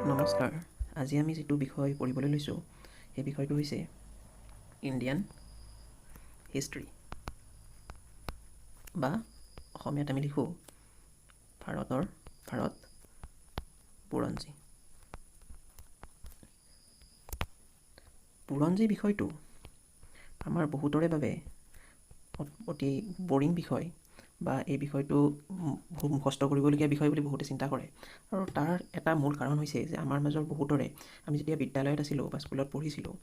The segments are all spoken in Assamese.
নমস্কাৰ। আজি আমি যিটো বিষয় পঢ়িবলৈ লৈছোঁ সেই বিষয়টো হৈছে ইণ্ডিয়ান হিষ্ট্ৰী, বা অসমীয়াত আমি লিখোঁ ভাৰত বুৰঞ্জী। বুৰঞ্জী বিষয়টো আমাৰ বহুতৰে বাবে অতি বৰিং বিষয়, বা এই বিষয়টো মুখস্থ কৰিবলগীয়া বিষয় বুলি বহুতে চিন্তা কৰে। আৰু তাৰ এটা মূল কাৰণ হৈছে যে আমাৰ মাজৰ বহুতৰে, আমি যেতিয়া বিদ্যালয়ত আছিলোঁ বা স্কুলত পঢ়িছিলোঁ,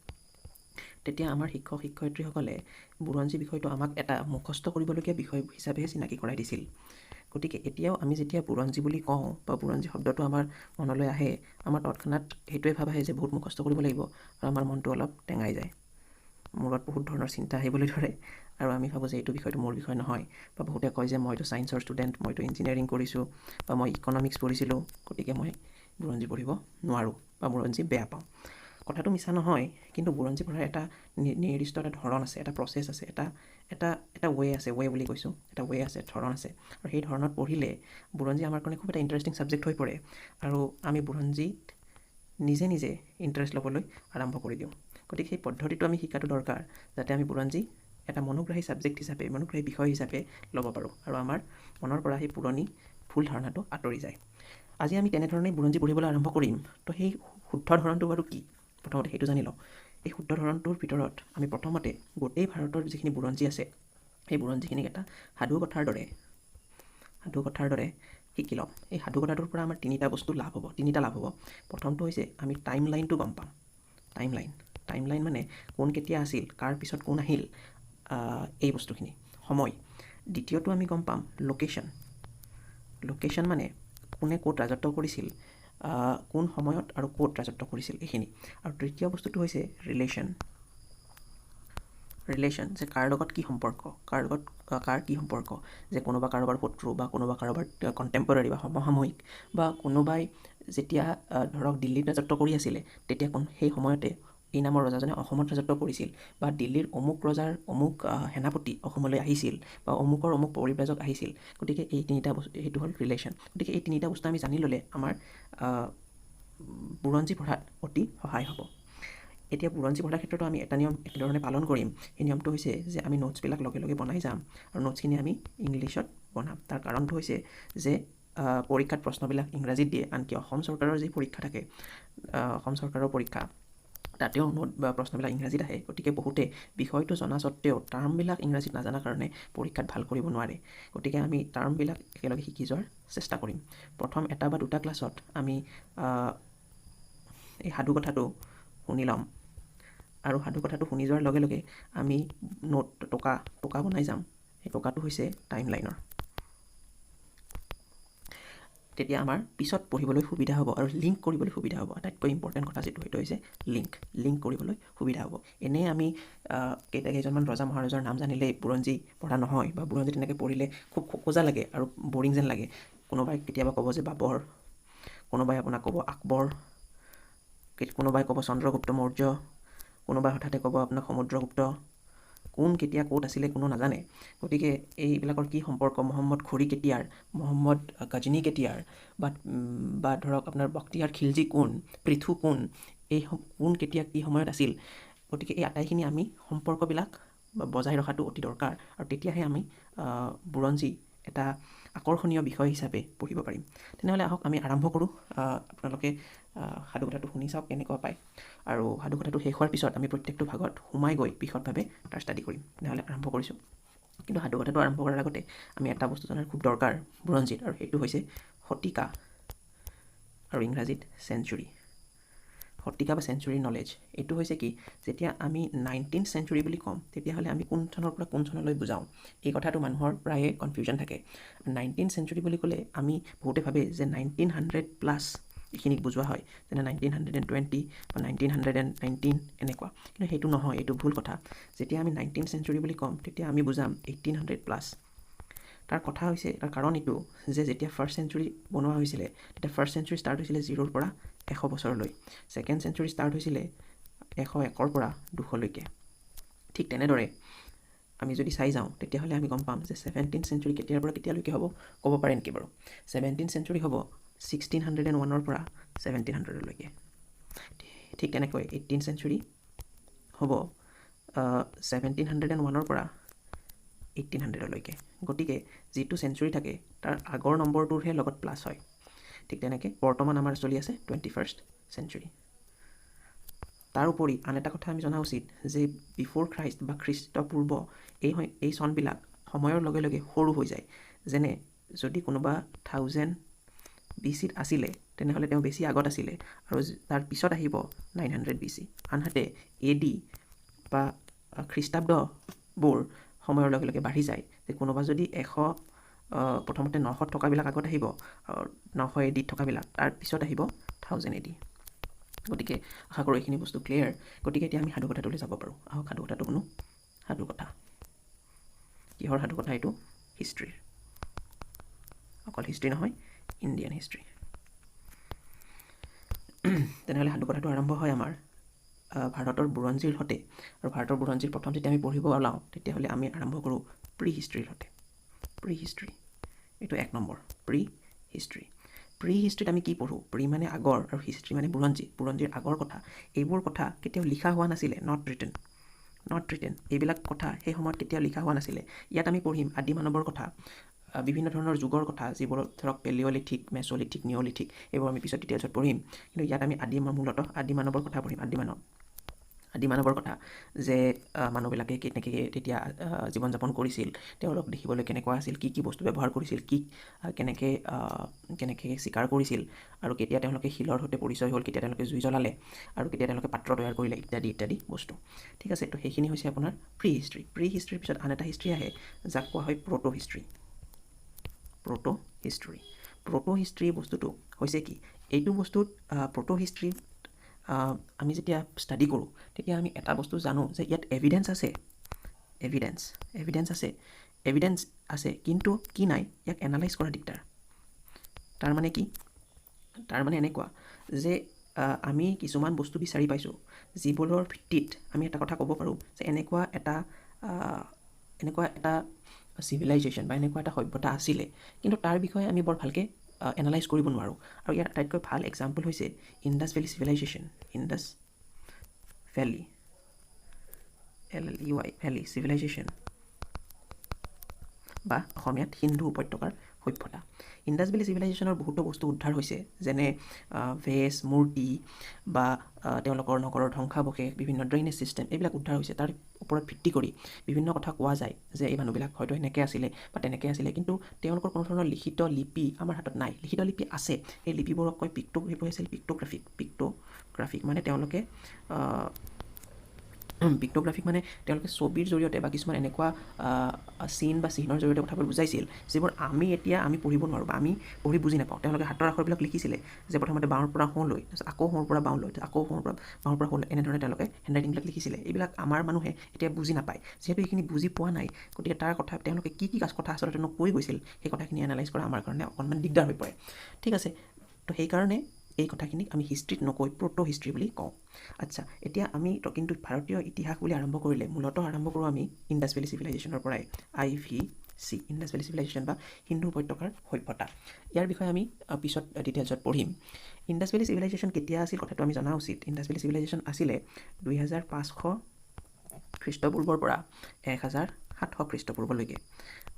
তেতিয়া আমাৰ শিক্ষক শিক্ষয়িত্ৰীসকলে বুৰঞ্জী বিষয়টো আমাক এটা মুখস্থ কৰিবলগীয়া বিষয় হিচাপেহে চিনাকি কৰাই দিছিল। গতিকে এতিয়াও আমি যেতিয়া বুৰঞ্জী বুলি কওঁ বা বুৰঞ্জী শব্দটো আমাৰ মনলৈ আহে, আমাৰ তৎক্ষণাত সেইটোৱে ভাব আহে যে বহুত মুখস্থ কৰিব লাগিব, আৰু আমাৰ মনটো অলপ টেঙাই যায়, মূৰত বহুত ধৰণৰ চিন্তা আহিবলৈ ধৰে, আৰু আমি ভাবোঁ যে এইটো বিষয়টো মোৰ বিষয় নহয়। বা বহুতে কয় যে মইতো ছায়েন্সৰ ষ্টুডেণ্ট, মইতো ইঞ্জিনিয়াৰিং কৰিছোঁ, বা মই ইকনমিক্স পঢ়িছিলোঁ, গতিকে মই বুৰঞ্জী পঢ়িব নোৱাৰোঁ বা বুৰঞ্জী বেয়া পাওঁ। কথাটো মিছা নহয়, কিন্তু বুৰঞ্জী পঢ়াৰ এটা নিৰ্দিষ্ট এটা ধৰণ আছে, এটা প্ৰচেছ আছে, এটা ৱে আছে, ৱে বুলি কৈছোঁ, এটা ৱে আছে, ধৰণ আছে। আৰু সেই ধৰণত পঢ়িলে বুৰঞ্জী আমাৰ কাৰণে খুব এটা ইণ্টাৰেষ্টিং ছাবজেক্ট হৈ পৰে, আৰু আমি বুৰঞ্জীত নিজে নিজে ইণ্টাৰেষ্ট ল'বলৈ আৰম্ভ কৰি দিওঁ। গতিকে সেই পদ্ধতিটো আমি শিকাটো দৰকাৰ, যাতে আমি বুৰঞ্জী এটা মনোগ্ৰাহী ছাবজেক্ট হিচাপে, মনোগ্ৰাহী বিষয় হিচাপে ল'ব পাৰোঁ, আৰু আমাৰ মনৰ পৰা সেই পুৰণি ভুল ধাৰণাটো আঁতৰি যায়। আজি আমি তেনেধৰণেই বুৰঞ্জী পঢ়িবলৈ আৰম্ভ কৰিম। তো সেই শুদ্ধ ধৰণটো বাৰু কি, প্ৰথমতে সেইটো জানি লওঁ। এই শুদ্ধ ধৰণটোৰ ভিতৰত আমি প্ৰথমতে গোটেই ভাৰতৰ যিখিনি বুৰঞ্জী আছে, সেই বুৰঞ্জীখিনিক এটা সাধু কথাৰ দৰে শিকি ল'ম। এই সাধু কথাটোৰ পৰা আমাৰ তিনিটা লাভ হ'ব। প্ৰথমটো হৈছে আমি টাইম লাইনটো গম পাম। টাইম লাইন মানে কোন কেতিয়া আছিল, কাৰ পিছত কোন আহিল, এই বস্তুখিনি, সময়। দ্বিতীয়টো আমি গম পাম লোকেশ্যন মানে কোনে ক'ত ৰাজত্ব কৰিছিল, কোন সময়ত আৰু ক'ত ৰাজত্ব কৰিছিল, এইখিনি। আৰু তৃতীয় বস্তুটো হৈছে ৰিলেশ্যন, যে কাৰ লগত কি সম্পৰ্ক, কাৰ কি সম্পৰ্ক, যে কোনোবা কাৰোবাৰ শত্ৰু, বা কোনোবা কাৰোবাৰ কণ্টেম্পৰাৰী বা সমসাময়িক, বা কোনোবাই যেতিয়া ধৰক দিল্লীত ৰাজত্ব কৰি আছিলে, তেতিয়া সেই সময়তে এই নামৰ ৰজাজনে অসমত ৰাজত্ব কৰিছিল, বা দিল্লীৰ অমুক ৰজাৰ অমুক সেনাপতি অসমলৈ আহিছিল, বা অমুকৰ অমুক পৰিব্ৰাজক আহিছিল। গতিকে এই তিনিটা বস্তু, সেইটো হ'ল ৰিলেশ্যন। গতিকে এই তিনিটা বস্তু আমি জানি ল'লে আমাৰ বুৰঞ্জী পঢ়াত অতি সহায় হ'ব। এতিয়া বুৰঞ্জী পঢ়াৰ ক্ষেত্ৰতো আমি এটা নিয়ম একেধৰণে পালন কৰিম। সেই নিয়মটো হৈছে যে আমি নোটছবিলাক লগে লগে বনাই যাম, আৰু নোটছখিনি আমি ইংলিছত বনাম। তাৰ কাৰণটো হৈছে যে পৰীক্ষাত প্ৰশ্নবিলাক ইংৰাজীত দিয়ে, আনকি অসম চৰকাৰৰ যি পৰীক্ষা থাকে, অসম চৰকাৰৰ পৰীক্ষা, তাতেও নোট বা প্ৰশ্নবিলাক ইংৰাজীত আহে। গতিকে বহুতে বিষয়টো জনা স্বত্বেও টাৰ্মবিলাক ইংৰাজীত নাজানাৰ কাৰণে পৰীক্ষাত ভাল কৰিব নোৱাৰে। গতিকে আমি টাৰ্মবিলাক একেলগে শিকি যোৱাৰ চেষ্টা কৰিম। প্ৰথম এটা বা দুটা ক্লাছত আমি এই সাধু কথাটো শুনি ল'ম, আৰু সাধু কথাটো শুনি যোৱাৰ লগে লগে আমি নোট টকা বনাই যাম। সেই টকাটো হৈছে টাইম লাইনৰ। তেতিয়া আমাৰ পিছত পঢ়িবলৈ সুবিধা হ'ব, আৰু লিংক কৰিবলৈ সুবিধা হ'ব। আটাইতকৈ ইম্পৰ্টেণ্ট কথা যিটো, সেইটো হৈছে লিংক কৰিবলৈ সুবিধা হ'ব। এনেই আমি কেইজনমান ৰজা মহাৰজাৰ নাম জানিলেই বুৰঞ্জী পঢ়া নহয়, বা বুৰঞ্জী তেনেকৈ পঢ়িলে খুব খোকোজা লাগে আৰু বৰিং যেন লাগে। কোনোবাই কেতিয়াবা ক'ব যে বাবৰ, কোনোবাই আপোনাক ক'ব আকবৰ, কোনোবাই ক'ব চন্দ্ৰগুপ্ত মৌৰ্য, কোনোবাই হঠাতে ক'ব আপোনাক সমুদ্ৰগুপ্ত। কোন কেতিয়া ক'ত আছিলে কোনো নাজানে। গতিকে এইবিলাকৰ কি সম্পৰ্ক, মহম্মদ ঘুৰি কেতিয়াৰ, মহম্মদ গজনী কেতিয়াৰ, বা ধৰক আপোনাৰ বখতিয়াৰ খিলজী কোন, পৃথু কোন, এই কোন কেতিয়া কি সময়ত আছিল। গতিকে এই আটাইখিনি আমি সম্পৰ্কবিলাক বজাই ৰখাটো অতি দৰকাৰ, আৰু তেতিয়াহে আমি বুৰঞ্জী এটা আকৰ্ষণীয় বিষয় হিচাপে পঢ়িব পাৰিম। তেনেহ'লে আহক আমি আৰম্ভ কৰোঁ। আপোনালোকে সাধু কথাটো শুনি চাওক কেনেকুৱা পায়, আৰু সাধু কথাটো শেষ হোৱাৰ পিছত আমি প্ৰত্যেকটো ভাগত সোমাই গৈ বিশদভাৱে তাৰ ষ্টাডি কৰিম। তেনেহ'লে আৰম্ভ কৰিছোঁ। কিন্তু সাধু কথাটো আৰম্ভ কৰাৰ আগতে আমি এটা বস্তু জনাৰ খুব দৰকাৰ বুৰঞ্জীত, আৰু সেইটো হৈছে শতিকা, আৰু ইংৰাজীত চেঞ্চুৰী। শতিকা বা চেঞ্চুৰী নলেজ, এইটো হৈছে কি, যেতিয়া আমি 19th চেঞ্চুৰী বুলি ক'ম, তেতিয়াহ'লে আমি কোন চনৰ পৰা কোন চনলৈ বুজাওঁ, এই কথাটো মানুহৰ প্ৰায়ে কনফিউজন থাকে। 19th চেঞ্চুৰী বুলি ক'লে আমি বহুতে ভাবে যে 1900+ এইখিনিক বুজোৱা হয়, যেনে 1920 বা 1919 এনেকুৱা। কিন্তু সেইটো নহয়, এইটো ভুল কথা। যেতিয়া আমি 19th চেঞ্চুৰী বুলি ক'ম, তেতিয়া আমি বুজাম 1800+। তাৰ কাৰণ এইটো যে যেতিয়া ফাৰ্ষ্ট চেঞ্চুৰী বনোৱা হৈছিলে, তেতিয়া ফাৰ্ষ্ট চেঞ্চুৰী ষ্টাৰ্ট হৈছিলে 0ৰ পৰা 100 বছৰলৈ, ছেকেণ্ড চেঞ্চুৰী ষ্টাৰ্ট হৈছিলে 101ৰ পৰা 200লৈকে। ঠিক তেনেদৰে আমি যদি চাই যাওঁ তেতিয়াহ'লে আমি গম পাম যে 17th century কেতিয়াৰ পৰা কেতিয়ালৈকে হ'ব ক'ব পাৰে নেকি বাৰু? 17th century হ'ব 1601ৰ পৰা 1700লৈকে। ঠিক তেনেকৈ 18th century হ'ব 1701ৰ পৰা 1800লৈকে। গতিকে যিটো চেঞ্চুৰী থাকে তাৰ আগৰ নম্বৰটোৰহে লগত প্লাছ হয়। ঠিক তেনেকৈ বৰ্তমান আমাৰ চলি আছে 21st century। তাৰ উপৰি আন এটা কথা আমি জনা উচিত যে বিফ'ৰ খ্ৰাইষ্ট বা খ্ৰীষ্টপূৰ্ব এই চনবিলাক সময়ৰ লগে লগে সৰু হৈ যায়। যেনে যদি কোনোবা 1000 BC আছিলে তেনেহ'লে তেওঁ বেছি আগত আছিলে আৰু তাৰ পিছত আহিব 900 BC। আনহাতে AD বা খ্ৰীষ্টাব্দবোৰ সময়ৰ লগে লগে বাঢ়ি যায়। যে কোনোবা যদি প্ৰথমতে 900 থকাবিলাক আগত আহিব, 900 AD থকাবিলাক তাৰ পিছত আহিব 1000 AD। গতিকে আশা কৰোঁ এইখিনি বস্তু ক্লিয়াৰ। গতিকে এতিয়া আমি সাধুকথাটোলৈ যাব পাৰোঁ। আহক সাধুকথাটো শুনো। সাধুকথা কিহৰ সাধুকথা? এইটো হিষ্ট্ৰীৰ। অকল হিষ্ট্ৰী নহয়, ইণ্ডিয়ান হিষ্ট্ৰী। তেনেহ'লে সাধুকথাটো আৰম্ভ হয় আমাৰ ভাৰতৰ বুৰঞ্জীৰ সতে। আৰু ভাৰতৰ বুৰঞ্জীৰ প্ৰথম যেতিয়া আমি পঢ়িব ওলাওঁ তেতিয়াহ'লে আমি আৰম্ভ কৰোঁ প্ৰি হিষ্ট্ৰীৰ সতে। প্ৰি হিষ্ট্ৰী এইটো 1 নম্বৰ, প্ৰি হিষ্ট্ৰী। প্ৰি হিষ্ট্ৰীত আমি কি পঢ়োঁ? প্ৰি মানে আগৰ আৰু হিষ্ট্ৰী মানে বুৰঞ্জী। বুৰঞ্জীৰ আগৰ কথা, এইবোৰ কথা কেতিয়াও লিখা হোৱা নাছিলে, নট ৰিটেন। এইবিলাক কথা সেই সময়ত কেতিয়াও লিখা হোৱা নাছিলে। ইয়াত আমি পঢ়িম আদি মানৱৰ কথা, বিভিন্ন ধৰণৰ যুগৰ কথা, যিবোৰ ধৰক পেলিঅ'লিথিক, মেছ'লিথিক, নিঅ'লিথিক, এইবোৰ আমি পিছত ডিটেইলছত পঢ়িম। কিন্তু ইয়াত আমি মূলতঃ আদি মানৱৰ কথা পঢ়িম। আদি মানৱৰ কথা, যে মানুহবিলাকে কেনেকৈ তেতিয়া জীৱন যাপন কৰিছিল, তেওঁলোক দেখিবলৈ কেনেকুৱা আছিল, কি বস্তু ব্যৱহাৰ কৰিছিল, কেনেকৈ চিকাৰ কৰিছিল, আৰু কেতিয়া তেওঁলোকে শিলৰ সৈতে পৰিচয় হ'ল, কেতিয়া তেওঁলোকে জুই জ্বলালে, আৰু কেতিয়া তেওঁলোকে পাত্ৰ তৈয়াৰ কৰিলে, ইত্যাদি বস্তু। ঠিক আছে, তো সেইখিনি হৈছে আপোনাৰ প্ৰি হিষ্ট্ৰী। প্ৰি হিষ্ট্ৰীৰ পিছত আন এটা হিষ্ট্ৰী আহে যাক কোৱা হয় প্ৰ'টো হিষ্ট্ৰী। প্ৰ'টো হিষ্ট্ৰী বস্তুটো হৈছে কি? এইটো বস্তুত প্ৰ'টো হিষ্ট্ৰীত আমি যেতিয়া ষ্টাডি কৰোঁ তেতিয়া আমি এটা বস্তু জানো যে ইয়াত এভিডেঞ্চ আছে, কিন্তু কি নাই, ইয়াক এনালাইজ কৰা দিগদাৰ। তাৰমানে কি? তাৰমানে এনেকুৱা যে আমি কিছুমান বস্তু বিচাৰি পাইছোঁ যিবোৰৰ ভিত্তিত আমি এটা কথা ক'ব পাৰোঁ যে এনেকুৱা এটা চিভিলাইজেশ্যন বা এনেকুৱা এটা সভ্যতা আছিলে, কিন্তু তাৰ বিষয়ে আমি বৰ ভালকৈ এনালাইজ কৰিব নোৱাৰোঁ। আৰু ইয়াৰ আটাইতকৈ ভাল এক্সাম্পল হৈছে Indus valley civilisation. Indus valley, LLEY valley civilisation, বা অসমীয়াত সিন্ধু উপত্যকাৰ সভ্যতা। ইণ্ডাছ ভেলী চিভিলাইজেশ্যনৰ বহুতো বস্তু উদ্ধাৰ হৈছে, যেনে ভেছ, মূৰ্তি, বা তেওঁলোকৰ নগৰৰ ধ্বংসাৱশেষ, বিভিন্ন ড্ৰেইনেজ ছিষ্টেম, এইবিলাক উদ্ধাৰ হৈছে। তাৰ ওপৰত ভিত্তি কৰি বিভিন্ন কথা কোৱা যায় যে এই মানুহবিলাক হয়তো এনেকৈ আছিলে বা তেনেকৈ আছিলে, কিন্তু তেওঁলোকৰ কোনো ধৰণৰ লিখিত লিপি আমাৰ হাতত নাই। লিখিত লিপি আছে, এই লিপিবোৰক কয় সেইবোৰ আছিল পিক্টোগ্ৰাফিক। মানে তেওঁলোকে তেওঁলোকে ছবিৰ জৰিয়তে বা কিছুমান এনেকুৱা চিন বা চিহ্নৰ জৰিয়তে কথাবোৰ বুজাইছিল যিবোৰ আমি পঢ়িব নোৱাৰোঁ বা আমি পঢ়ি বুজি নাপাওঁ। তেওঁলোকে হাতৰ আখৰবিলাক লিখিছিলে, যে প্ৰথমতে বাওঁৰ পৰা সোঁলৈ, তাৰপিছত আকৌ সোঁৰ পৰা বাওঁলৈ, আকৌ বাওঁৰ পৰা সোঁলৈ, এনেধৰণে তেওঁলোকে হেণ্ডৰাইটিংবিলাক লিখিছিলে। এইবিলাক আমাৰ মানুহে এতিয়া বুজি নাপায়। যিহেতু এইখিনি বুজি পোৱা নাই, গতিকে তাৰ কথা তেওঁলোকে কি কথা আচলতে কৈ গৈছিল সেই কথাখিনি এনালাইজ কৰা আমাৰ কাৰণে অকণমান দিগদাৰ হৈ পৰে। ঠিক আছে, তো সেইকাৰণে এই কথাখিনিক আমি হিষ্ট্ৰীত নকৈ প্ৰ'টো হিষ্ট্ৰী বুলি কওঁ। আচ্ছা, এতিয়া আমি কিন্তু ভাৰতীয় ইতিহাস বুলি আৰম্ভ কৰিলে মূলতঃ আৰম্ভ কৰোঁ আমি ইণ্ডাছ ভেলী চিভিলাইজেশ্যনৰ পৰাই। IVC, ইণ্ডাছ ভেলী চিভিলাইজেশ্যন বা সিন্ধু উপত্যকাৰ সভ্যতা। ইয়াৰ বিষয়ে আমি পিছত ডিটেইলছত পঢ়িম। ইণ্ডাছ ভেলী চিভিলাইজেশ্যন কেতিয়া আছিল কথাটো আমি জনা উচিত। ইণ্ডাছ ভেলী চিভিলাইজেশ্যন আছিলে 2500 খ্ৰীষ্টপূৰ্বৰ পৰা 1700 খ্ৰীষ্টপূৰ্বলৈকে।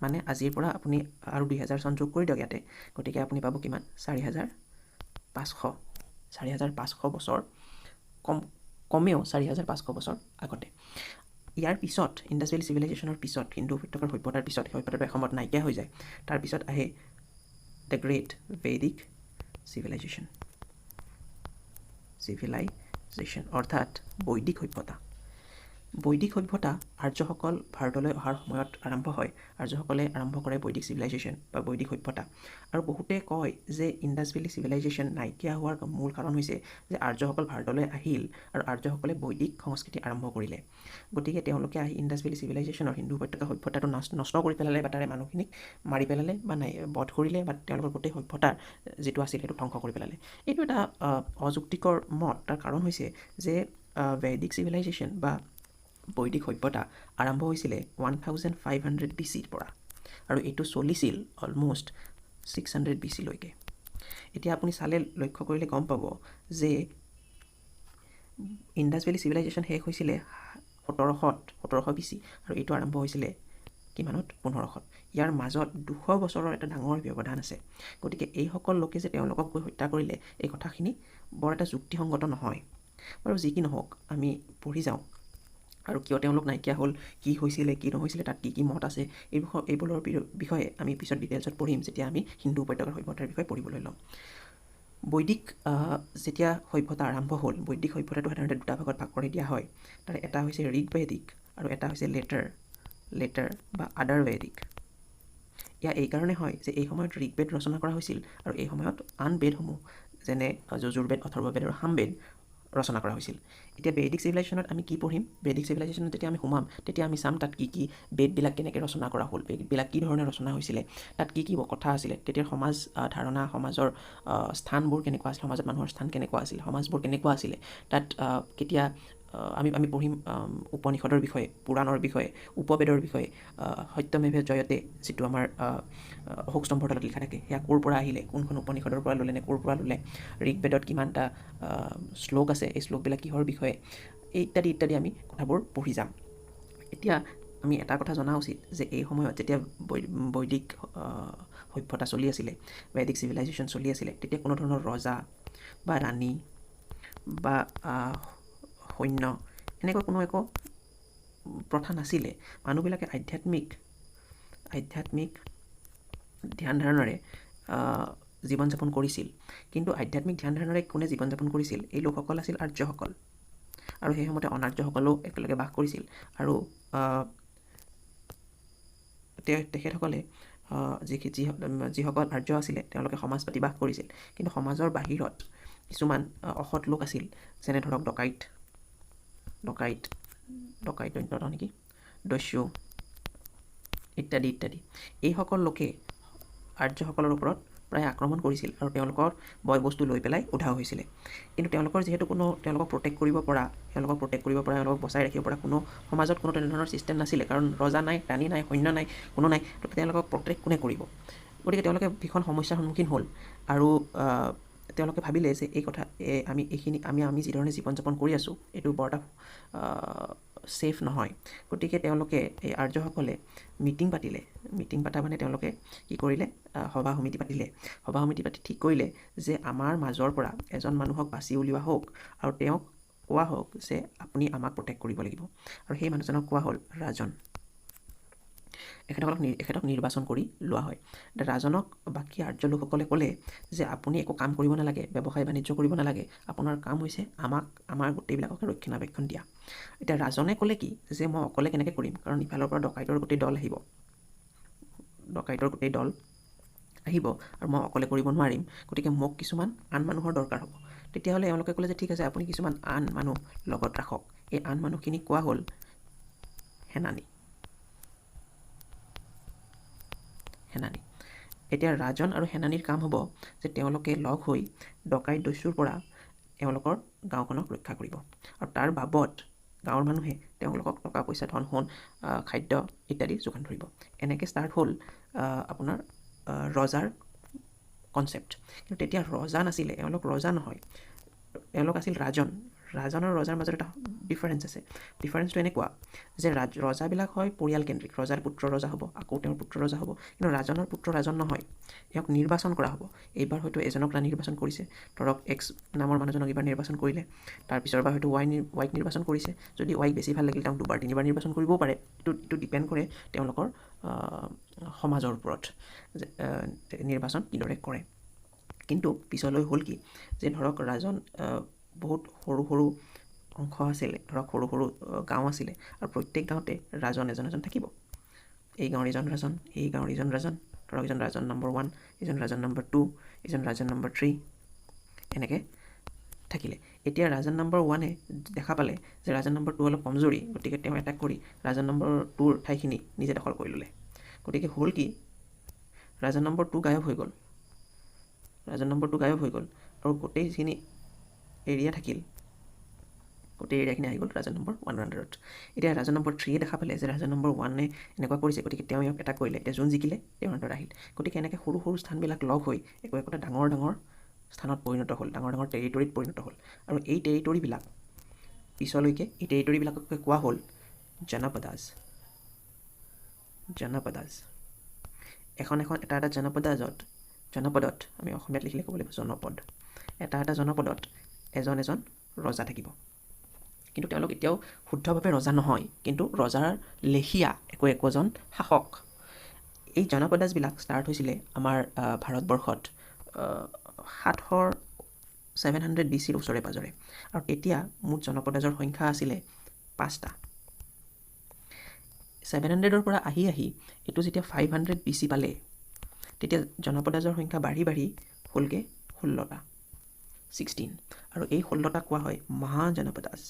মানে আজিৰ পৰা আপুনি আৰু 2000 চন যোগ কৰি দিয়ক ইয়াতে, গতিকে আপুনি পাব কিমান? 4500 বছৰ, কমেও 4500 বছৰ আগতে। ইয়াৰ পিছত ইণ্ডাছ ভেলী চিভিলাইজেশ্যনৰ পিছত, সিন্ধু উপত্যকাৰ সভ্যতাৰ পিছত, সভ্যতাটো এসময়ত নাইকিয়া হৈ যায়। তাৰপিছত আহে দ্য গ্ৰেট ভেদিক চিভিলাইজেশ্যন, অৰ্থাৎ বৈদিক সভ্যতা। বৈদিক সভ্যতা আৰ্যসকল ভাৰতলৈ অহাৰ সময়ত আৰম্ভ হয়। আৰ্যসকলে আৰম্ভ কৰে বৈদিক চিভিলাইজেশ্যন বা বৈদিক সভ্যতা। আৰু বহুতে কয় যে ইণ্ডাছ ভেলী চিভিলাইজেশ্যন নাইকিয়া হোৱাৰ মূল কাৰণ হৈছে যে আৰ্যসকল ভাৰতলৈ আহিল আৰু আৰ্যসকলে বৈদিক সংস্কৃতি আৰম্ভ কৰিলে। গতিকে তেওঁলোকে আহি ইণ্ডাছ ভেলী চিভিলাইজেশ্যনৰ হিন্দু উপত্যকা সভ্যতাটো নষ্ট কৰি পেলালে, বা তাৰে মানুহখিনিক মাৰি পেলালে, বা বধ কৰিলে, বা তেওঁলোকৰ গোটেই সভ্যতাৰ যিটো আছিল সেইটো ধ্বংস কৰি পেলালে। এইটো এটা অযুক্তিকৰ মত। তাৰ কাৰণ হৈছে যে ভেদিক চিভিলাইজেশ্যন বা বৈদিক সভ্যতা আৰম্ভ হৈছিলে 1500 BCৰ পৰা আৰু এইটো চলিছিল অলম'ষ্ট 600 BC লৈকে। এতিয়া আপুনি চালে লক্ষ্য কৰিলে গম পাব যে ইণ্ডাছ ভেলী চিভিলাইজেশ্যন শেষ হৈছিলে 1700 BC আৰু এইটো আৰম্ভ হৈছিলে কিমানত 1500। ইয়াৰ মাজত 200 বছৰৰ এটা ডাঙৰ ব্যৱধান আছে। গতিকে এইসকল লোকে যে তেওঁলোকক গৈ হত্যা কৰিলে এই কথাখিনি বৰ এটা যুক্তিসংগত নহয়। বাৰু যি কি নহওক আমি পঢ়ি যাওঁ আৰু কিয় তেওঁলোক নাইকিয়া হ'ল, কি হৈছিলে কি নহৈছিলে, তাত কি মত আছে, এইবোৰৰ বিষয়ে আমি পিছত ডিটেইলছত পঢ়িম যেতিয়া আমি সিন্ধু উপত্যকাৰ সভ্যতাৰ বিষয়ে পঢ়িবলৈ ল'ম। বৈদিক যেতিয়া সভ্যতা আৰম্ভ হ'ল, বৈদিক সভ্যতাটো সাধাৰণতে দুটা ভাগত ভাগ কৰি দিয়া হয়। তাৰ এটা হৈছে ঋগবেদিক আৰু এটা হৈছে লেটাৰ বা আদাৰ বেদিক। ইয়াৰ এইকাৰণে হয় যে এই সময়ত ঋগবেদ ৰচনা কৰা হৈছিল আৰু এই সময়ত আন বেদসমূহ যেনে যজুৰ্বেদ, অথৰ্ববেদ আৰু সামবেদ ৰচনা কৰা হৈছিল। এতিয়া বেদিক চিভিলাইজেশ্যনত আমি কি পঢ়িম? বেদিক চিভিলাইজেশ্যনত যেতিয়া আমি সোমাম তেতিয়া আমি চাম তাত কি বেদবিলাক কেনেকৈ ৰচনা কৰা হ'ল, বেদবিলাক কি ধৰণে ৰচনা হৈছিলে, তাত কি কথা আছিলে, তেতিয়াৰ সমাজ ধাৰণা, সমাজৰ স্থানবোৰ কেনেকুৱা আছিল, সমাজত মানুহৰ স্থান কেনেকুৱা আছিল, সমাজবোৰ কেনেকুৱা আছিলে, তাত কেতিয়া আমি পঢ়িম উপনিষদৰ বিষয়ে, পুৰাণৰ বিষয়ে, উপবেদৰ বিষয়ে, সত্যমেভ জয়তে যিটো আমাৰ অশোক স্তম্ভৰ তলত লিখা থাকে সেয়া ক'ৰ পৰা আহিলে, কোনখন উপনিষদৰ পৰা ল'লে নে ক'ৰ পৰা ল'লে, ঋগবেদত কিমানটা শ্লোক আছে, এই শ্লোকবিলাক কিহৰ বিষয়ে, ইত্যাদি ইত্যাদি আমি কথাবোৰ পঢ়ি যাম। এতিয়া আমি এটা কথা জনা উচিত যে এই সময়ত যেতিয়া বৈদিক সভ্যতা চলি আছিলে, বৈদিক চিভিলাইজেশ্যন চলি আছিলে, তেতিয়া কোনো ধৰণৰ ৰজা বা ৰাণী বা সৈন্য এনেকুৱা কোনো একো প্ৰথা নাছিলে। মানুহবিলাকে আধ্যাত্মিক ধ্যান ধাৰণাৰে জীৱন যাপন কৰিছিল। কিন্তু আধ্যাত্মিক ধ্যান ধাৰণাৰে কোনে জীৱন যাপন কৰিছিল? এই লোকসকল আছিল আৰ্যসকল আৰু সেই সময়তে অনাৰ্যসকলেও একেলগে বাস কৰিছিল। আৰু তেখেতসকলে যিসকল আৰ্য আছিলে তেওঁলোকে সমাজ পাতি বাস কৰিছিল। কিন্তু সমাজৰ বাহিৰত কিছুমান অসৎ লোক আছিল, যেনে ধৰক ডকাইত নেকি, দস্যু ইত্যাদি ইত্যাদি। এইসকল লোকে আৰ্যসকলৰ ওপৰত প্ৰায় আক্ৰমণ কৰিছিল আৰু তেওঁলোকৰ বয় বস্তু লৈ পেলাই উধাও হৈছিলে। কিন্তু তেওঁলোকক প্ৰটেক্ট কৰিব পৰা, তেওঁলোকক বচাই ৰাখিব পৰা কোনো সমাজত কোনো তেনেধৰণৰ ছিষ্টেম নাছিলে। কাৰণ ৰজা নাই, ৰাণী নাই, সৈন্য নাই, কোনো নাই, তো তেওঁলোকক প্ৰটেক্ট কোনে কৰিব? গতিকে তেওঁলোকে ভীষণ সমস্যাৰ সন্মুখীন হ'ল আৰু তেওঁলোকে ভাবিলে যে আমি যিধৰণে জীৱন যাপন কৰি আছোঁ এইটো বৰ এটা ছেফ নহয়। গতিকে তেওঁলোকে এই আৰ্যসকলে মিটিং পাতা মানে তেওঁলোকে কি কৰিলে, সভা সমিতি পাতি ঠিক কৰিলে যে আমাৰ মাজৰ পৰা এজন মানুহক বাছি উলিওৱা হওক আৰু তেওঁক কোৱা হওক যে আপুনি আমাক প্ৰটেক্ট কৰিব লাগিব। আৰু সেই মানুহজনক কোৱা হ'ল ৰাজন। এখেতক নিৰ্বাচন কৰি লোৱা হয়। ৰাজনক বাকী আৰ্য লোকসকলে ক'লে যে আপুনি একো কাম কৰিব নালাগে, ব্যৱসায় বাণিজ্য কৰিব নালাগে, আপোনাৰ কাম হৈছে আমাৰ গোটেইবিলাকক ৰক্ষণাবেক্ষণ দিয়া। এতিয়া ৰাজনে ক'লে কি যে মই অকলে কেনেকৈ কৰিম, কাৰণ ইফালৰ পৰা ডকাইতৰ গোটেই দল আহিব আৰু মই অকলে কৰিব নোৱাৰিম। গতিকে মোক কিছুমান আন মানুহৰ দৰকাৰ হ'ব। তেতিয়াহ'লে এওঁলোকে ক'লে যে ঠিক আছে, আপুনি কিছুমান আন মানুহ লগত ৰাখক। এই আন মানুহখিনিক কোৱা হ'ল সেনানী। এতিয়া ৰাজন আৰু সেনানীৰ কাম হ'ব যে তেওঁলোকে লগ হৈ ডকাইত দস্যুৰ পৰা এওঁলোকৰ গাঁওখনক ৰক্ষা কৰিব আৰু তাৰ বাবদ গাঁৱৰ মানুহে তেওঁলোকক টকা পইচা, ধন সোণ, খাদ্য ইত্যাদি যোগান ধৰিব। এনেকৈ ষ্টাৰ্ট হ'ল আপোনাৰ ৰজাৰ কনচেপ্ট। কিন্তু তেতিয়া ৰজা নাছিলে, এওঁলোক ৰজা নহয়, এওঁলোক আছিল ৰাজন আৰু ৰজাৰ মাজত এটা ডিফাৰেঞ্চ আছে। ডিফাৰেঞ্চটো এনেকুৱা যে ৰজাবিলাক হয় পৰিয়ালকেন্দ্ৰিক, ৰজাৰ পুত্ৰ ৰজা হ'ব, আকৌ তেওঁৰ পুত্ৰ ৰজা হ'ব। কিন্তু ৰাজনৰ পুত্ৰ ৰাজন নহয়, এওঁক নিৰ্বাচন কৰা হ'ব। এইবাৰ হয়তো এজনক নিৰ্বাচন কৰিছে, ধৰক এক্স নামৰ মানুহজনক এইবাৰ নিৰ্বাচন কৰিলে, তাৰপিছৰবাৰ হয়তো ৱাইক নিৰ্বাচন কৰিছে। যদি ৱাইক বেছি ভাল লাগিল তেওঁক 2বাৰ 3বাৰ নিৰ্বাচন কৰিবও পাৰে। এইটো ডিপেণ্ড কৰে তেওঁলোকৰ সমাজৰ ওপৰত নিৰ্বাচন কিদৰে কৰে। কিন্তু পিছলৈ হ'ল কি যে ধৰক ৰাজন বহুত সৰু অংশ আছিলে, ধৰক সৰু গাঁও আছিলে আৰু প্ৰত্যেক গাঁৱতে ৰাজন এজন থাকিব। এই গাঁৱৰ এজন ৰাজন, এই গাঁৱৰ এজন ৰাজন, ধৰক এজন ৰাজন নম্বৰ 1, এজন ৰাজন নম্বৰ 2, এজন ৰাজন নম্বৰ 3, এনেকৈ থাকিলে। এতিয়া ৰাজন নম্বৰ 1-এ দেখা পালে যে ৰাজন নম্বৰ 2 অলপ কমজোৰি, গতিকে তেওঁ এটেক কৰি ৰাজন নম্বৰ 2ৰ ঠাইখিনি নিজে দখল কৰি ল'লে। গতিকে হ'ল কি, ৰাজন নম্বৰ 2 গায়ব হৈ গ'ল আৰু গোটেইখিনি এৰিয়া থাকিল গোটেই এৰিয়াখিনি আহি গ'ল ৰাজন নম্বৰ 1 আণ্ডাৰত। এতিয়া ৰাজন নম্বৰ 3 দেখা পালে যে ৰাজন নম্বৰ 1এ এনেকুৱা কৰিছে, গতিকে তেওঁ ইয়াক এটা কৰিলে, এতিয়া যোন জিকিলে তেওঁৰ আণ্ডাৰত আহিল। গতিকে এনেকৈ সৰু সৰু স্থানবিলাক লগ হৈ একোটা ডাঙৰ ডাঙৰ স্থানত পৰিণত হ'ল, ডাঙৰ ডাঙৰ টেৰিটৰীত পৰিণত হ'ল। আৰু এই টেৰিটৰীবিলাক পিছলৈকে এই টেৰিটৰীবিলাককে কোৱা হ'ল জনপদাজ। জনপদাজ এখন এটা জনপদত আমি অসমীয়াত লিখিলে ক'ব লাগিব জনপদ। এটা জনপদত এজন ৰজা থাকিব, কিন্তু তেওঁলোক এতিয়াও শুদ্ধভাৱে ৰজা নহয়, কিন্তু ৰজাৰ লেখীয়া একোজন শাসক। এই জনপদাজবিলাক ষ্টাৰ্ট হৈছিলে আমাৰ ভাৰতবৰ্ষত 700 BCৰ ওচৰে পাজৰে। আৰু তেতিয়া মুঠ জনপদাজৰ সংখ্যা আছিলে 5টা। 700ৰ পৰা আহি এইটো যেতিয়া 500 BC পালে, তেতিয়া জনপদাজৰ সংখ্যা বাঢ়ি হ'লগৈ 16টা, 16। আৰু এই 16টা কোৱা হয় মহাজনপদাজ।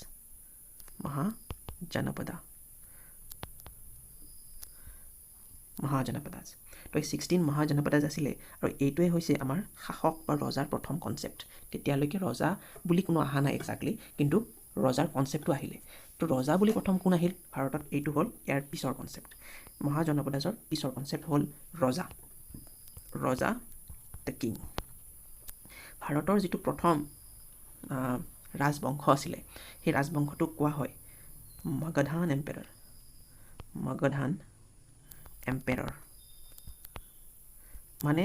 তো এই 16 মহাজনপদাজ আছিলে। আৰু এইটোৱে হৈছে আমাৰ শাসক বা ৰজাৰ প্ৰথম কনচেপ্ট। তেতিয়ালৈকে ৰজা বুলি কোনো অহা নাই একজাক্টলি, কিন্তু ৰজাৰ কনচেপ্টটো আহিলে। তো ৰজা বুলি প্ৰথম কোন আহিল ভাৰতত, এইটো হ'ল ইয়াৰ পিছৰ কনচেপ্ট। মহাজনপদাজৰ পিছৰ কনচেপ্ট হ'ল ৰজা দ্য কিং। ভাৰতৰ যিটো প্ৰথম ৰাজবংশ আছিলে, সেই ৰাজবংশটোক কোৱা হয় মগধান এম্পেৰাৰ। মানে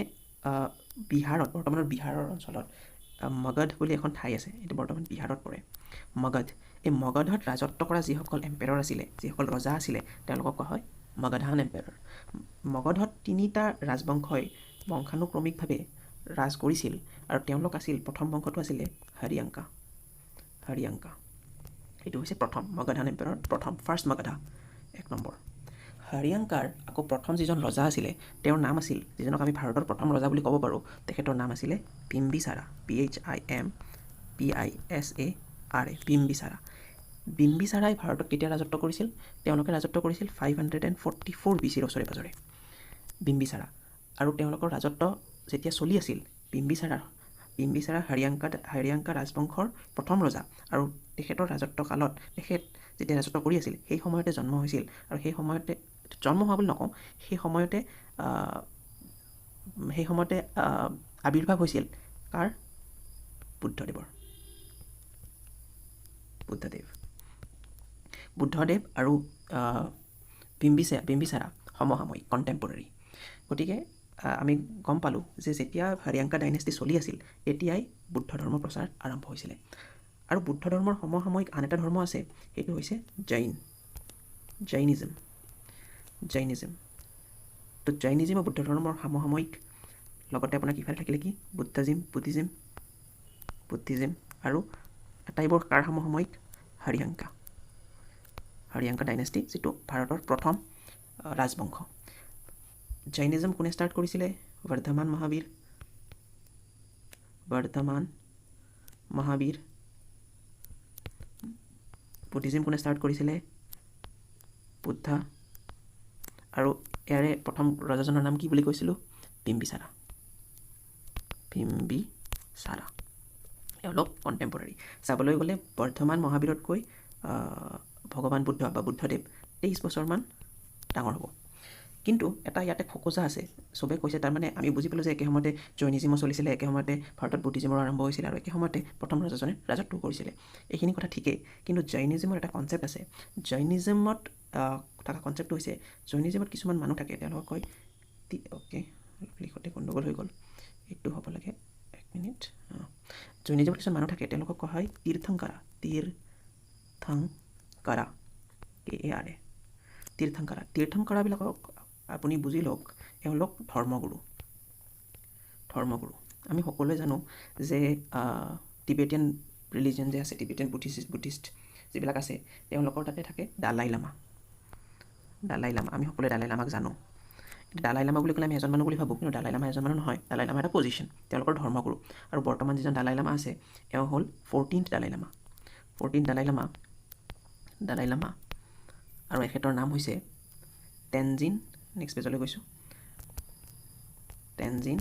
বৰ্তমানৰ বিহাৰৰ অঞ্চলত মগধ বুলি এখন ঠাই আছে, এইটো বৰ্তমান বিহাৰত পৰে। মগধ, এই মগধত ৰাজত্ব কৰা যিসকল এম্পেৰৰ আছিলে, যিসকল ৰজা আছিলে, তেওঁলোকক কোৱা হয় মগধান এম্পেৰাৰ। মগধত 3টা ৰাজবংশই বংশানুক্ৰমিকভাৱে ৰাজ কৰিছিল, আৰু তেওঁলোক আছিল, প্ৰথম বংশটো আছিলে হৰিয়াংকা। এইটো হৈছে প্ৰথম মগধান এম্পেৰৰ ফাৰ্ষ্ট মগধা, 1 নম্বৰ। হৰিয়াংকাৰ আকৌ প্ৰথম যিজন ৰজা আছিলে, তেওঁৰ নাম আছিল, যিজনক আমি ভাৰতৰ প্ৰথম ৰজা বুলি ক'ব পাৰোঁ, তেখেতৰ নাম আছিলে বিম্বিসাৰা। BIMBISARA। বিম্বিসাৰাই ভাৰতত কেতিয়া ৰাজত্ব কৰিছিল? তেওঁলোকে ৰাজত্ব কৰিছিল 544 BCৰ ওচৰে পাজৰে। বিম্বিসাৰা, আৰু তেওঁলোকৰ ৰাজত্ব যেতিয়া চলি আছিল, বিম্বিসাৰা হৰিয়াংকা ৰাজবংশৰ প্ৰথম ৰজা। আৰু তেখেতৰ ৰাজত্ব কালত, তেখেত যেতিয়া ৰাজত্ব কৰি আছিল, সেই সময়তে জন্ম হৈছিল। আৰু সেই সময়তে জন্ম হোৱা বুলি নকওঁ, সেই সময়তে আৱিৰ্ভাৱ হৈছিল কাৰ? বুদ্ধদেৱ আৰু বিম্বিসাৰা সমসাময়িক, কণ্টেম্পৰাৰী। গতিকে আমি গম পালোঁ যে যেতিয়া হৰিয়াংকা ডাইনেষ্টি চলি আছিল, তেতিয়াই বুদ্ধ ধৰ্ম প্ৰচাৰ আৰম্ভ হৈছিলে। আৰু বুদ্ধ ধৰ্মৰ সমসাময়িক আন এটা ধৰ্ম আছে, সেইটো হৈছে জৈনিজম। তো জৈনিজম আৰু বুদ্ধ ধৰ্মৰ সমসাময়িক, লগতে আপোনাৰ কিফালে থাকিলে কি? বুদ্ধিজিম আৰু আটাইবোৰ কাৰ সমসাময়িক? হৰিয়াংকা ডাইনেষ্টি, যিটো ভাৰতৰ প্ৰথম ৰাজবংশ। জৈনিজম কোনে ষ্টাৰ্ট কৰিছিলে? বৰ্ধমান মহাবীৰ। বুদ্ধিজিম কোনে ষ্টাৰ্ট কৰিছিলে? বুদ্ধ। আৰু ইয়াৰে প্ৰথম ৰজাজনৰ নাম কি বুলি কৈছিলোঁ? বিম্বিসাৰা। এওঁলোক কণ্টেম্পৰাৰী। চাবলৈ গ'লে বৰ্ধমান মহাবীৰতকৈ ভগৱান বুদ্ধ বা বুদ্ধদেৱ 23 বছৰমান ডাঙৰ হ'ব। কিন্তু এটা ইয়াতে খোকোজা আছে, চবে কৈছে, তাৰমানে আমি বুজি পালোঁ যে একে সময়তে জৈনিজিমো চলিছিলে, একে সময়তে ভাৰতত বুদ্ধিজিমৰ আৰম্ভ হৈছিলে, আৰু একে সময়তে প্ৰথম ৰজাজনে ৰাজত্ব কৰিছিলে। এইখিনি কথা ঠিকেই, কিন্তু জৈনিজিমৰ এটা কনচেপ্ট আছে। জৈনিজিমত থকা কনচেপ্টটো হৈছে, জৈনিজিমত কিছুমান মানুহ থাকে, তেওঁলোকক কয় লিখোঁতে গণ্ডগোল হৈ গ'ল, এইটো হ'ব লাগে 1 মিনিট। জৈনিজিমত কিছুমান মানুহ থাকে, তেওঁলোকক কোৱা হয় তীৰ্থংকাৰা। KARA। তীৰ্থংকাৰাবিলাকক আপুনি বুজি লওক, এওঁলোক ধৰ্মগুৰু। আমি সকলোৱে জানো যে টিবেটিয়ান ৰিলিজন যে আছে, টিবেটিয়ান বুদ্ধিষ্ট যিবিলাক আছে, তেওঁলোকৰ তাতে থাকে দালাই লামা। আমি সকলোৱে দালাই লামাক জানো। দালাই লামা বুলি ক'লে আমি এজন মানুহ বুলি ভাবোঁ, কিন্তু দালাই লামা এজন মানুহ নহয়, দালাই লামা এটা পজিশ্যন, তেওঁলোকৰ ধৰ্মগুৰু। আৰু বৰ্তমান যিজন দালাই লামা আছে, এওঁ হ'ল 14th দালাই লামা। আৰু এখেতৰ নাম হৈছে টেনজিন, নেক্সট পেজলৈ গৈছোঁ, টেনজিন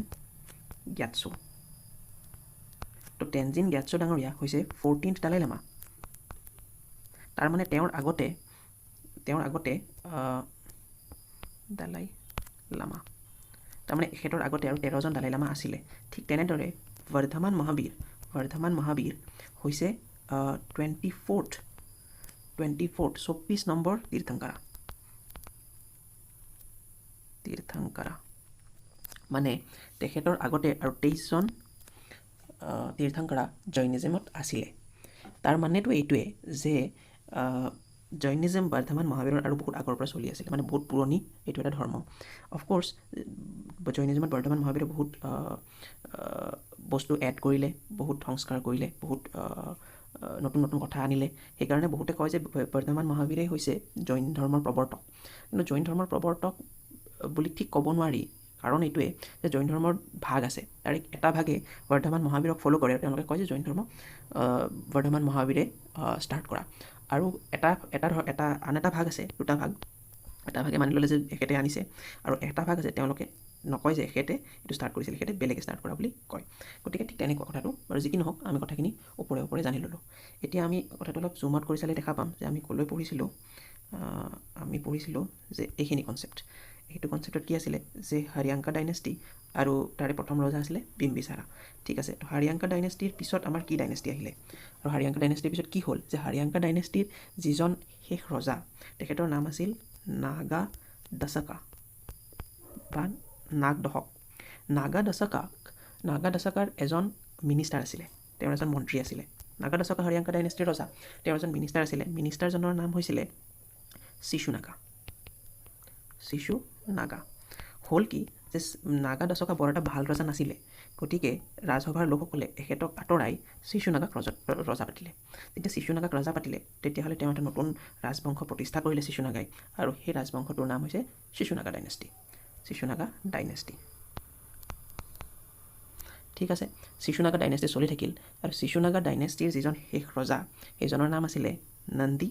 গ্যাটছো। তো টেনজিন গ্যাটছো ডাঙৰীয়া হৈছে 14th দালাই লামা। তাৰমানে তেওঁৰ আগতে দালাই লামা, তাৰমানে এখেতৰ আগতে আৰু 13জন দালাই লামা আছিলে। ঠিক তেনেদৰে বৰ্ধমান মহাবীৰ হৈছে 24th 24 নম্বৰ তীৰ্থংকাৰা। মানে তেখেতৰ আগতে আৰু 23জন তীৰ্থংকাৰা জৈনিজমত আছিলে। তাৰ মানেতো এইটোৱে যে জৈনিজম বৰ্ধমান মহাবীৰৰ আৰু বহুত আগৰ পৰা চলি আছিলে, মানে বহুত পুৰণি এইটো এটা ধৰ্ম। অফক'ৰ্ছ জৈনিজমত বৰ্ধমান মহাবীৰে বহুত বস্তু এড কৰিলে, বহুত সংস্কাৰ কৰিলে, বহুত নতুন নতুন কথা আনিলে। সেইকাৰণে বহুতে কয় যে বৰ্ধমান মহাবীৰেই হৈছে জৈন ধৰ্মৰ প্ৰৱৰ্তক। কিন্তু জৈন ধৰ্মৰ প্ৰৱৰ্তক বুলি ঠিক ক'ব নোৱাৰি, কাৰণ এইটোৱে যে জৈন ধৰ্মৰ ভাগ আছে, তাৰে এটা ভাগে বৰ্ধমান মহাবীৰক ফ'ল' কৰে। তেওঁলোকে কয় যে জৈন ধৰ্ম বৰ্ধমান মহাবীৰে ষ্টাৰ্ট কৰা। আৰু আন এটা ভাগ আছে, দুটা ভাগ। এটা ভাগে মানি ল'লে যে এখেতে আনিছে, আৰু এটা ভাগ আছে তেওঁলোকে নকয় যে এখেতে এইটো ষ্টাৰ্ট কৰিছিল, এখেতে বেলেগে ষ্টাৰ্ট কৰা বুলি কয়। গতিকে ঠিক তেনেকুৱা কথাটো। বাৰু যি কি নহওক, আমি কথাখিনি ওপৰে জানি ল'লোঁ। এতিয়া আমি কথাটো অলপ জুম আউট কৰি চালে দেখা পাম যে আমি ক'লৈ পঢ়িছিলোঁ। আমি পঢ়িছিলোঁ যে এইখিনি কনচেপ্ট। সেইটো কনচেপ্টত কি আছিলে যে হাৰিয়াংকা ডাইনেষ্টি আৰু তাৰে প্ৰথম ৰজা আছিলে বিম্বিসাৰা। ঠিক আছে, তো হাৰিয়াংকা ডাইনেষ্টিৰ পিছত আমাৰ কি ডাইনেষ্টি আহিলে, আৰু হাৰিয়াংকা ডাইনেষ্টিৰ পিছত কি হ'ল যে হাৰিয়াংকা ডাইনেষ্টিৰ যিজন শেষ ৰজা, তেখেতৰ নাম আছিল নাগা দশকা বা নাগদশক। নাগা দশকাৰ এজন মিনিষ্টাৰ আছিলে, তেওঁৰ এজন মন্ত্ৰী আছিলে। নাগা দশকা হাৰিয়াংকা ডাইনেষ্টিৰ ৰজা, তেওঁৰ এজন মিনিষ্টাৰ আছিলে। মিনিষ্টাৰজনৰ নাম হৈছিলে শিশুনাগা। হ'ল কি যে নাগা দশকা বৰ এটা ভাল ৰজা নাছিলে, গতিকে ৰাজসভাৰ লোকসকলে এখেতক আঁতৰাই শিশুনাগাক ৰজা পাতিলে। যেতিয়া শিশুনাগাক ৰজা পাতিলে, তেতিয়াহ'লে তেওঁ এটা নতুন ৰাজবংশ প্ৰতিষ্ঠা কৰিলে শিশুনাগাই, আৰু সেই ৰাজবংশটোৰ নাম হৈছে শিশুনাগা ডাইনেষ্টি। ঠিক আছে, শিশুনাগা ডাইনেষ্টি চলি থাকিল, আৰু শিশুনাগা ডাইনেষ্টিৰ যিজন শেষ ৰজা, সেইজনৰ নাম আছিলে নন্দী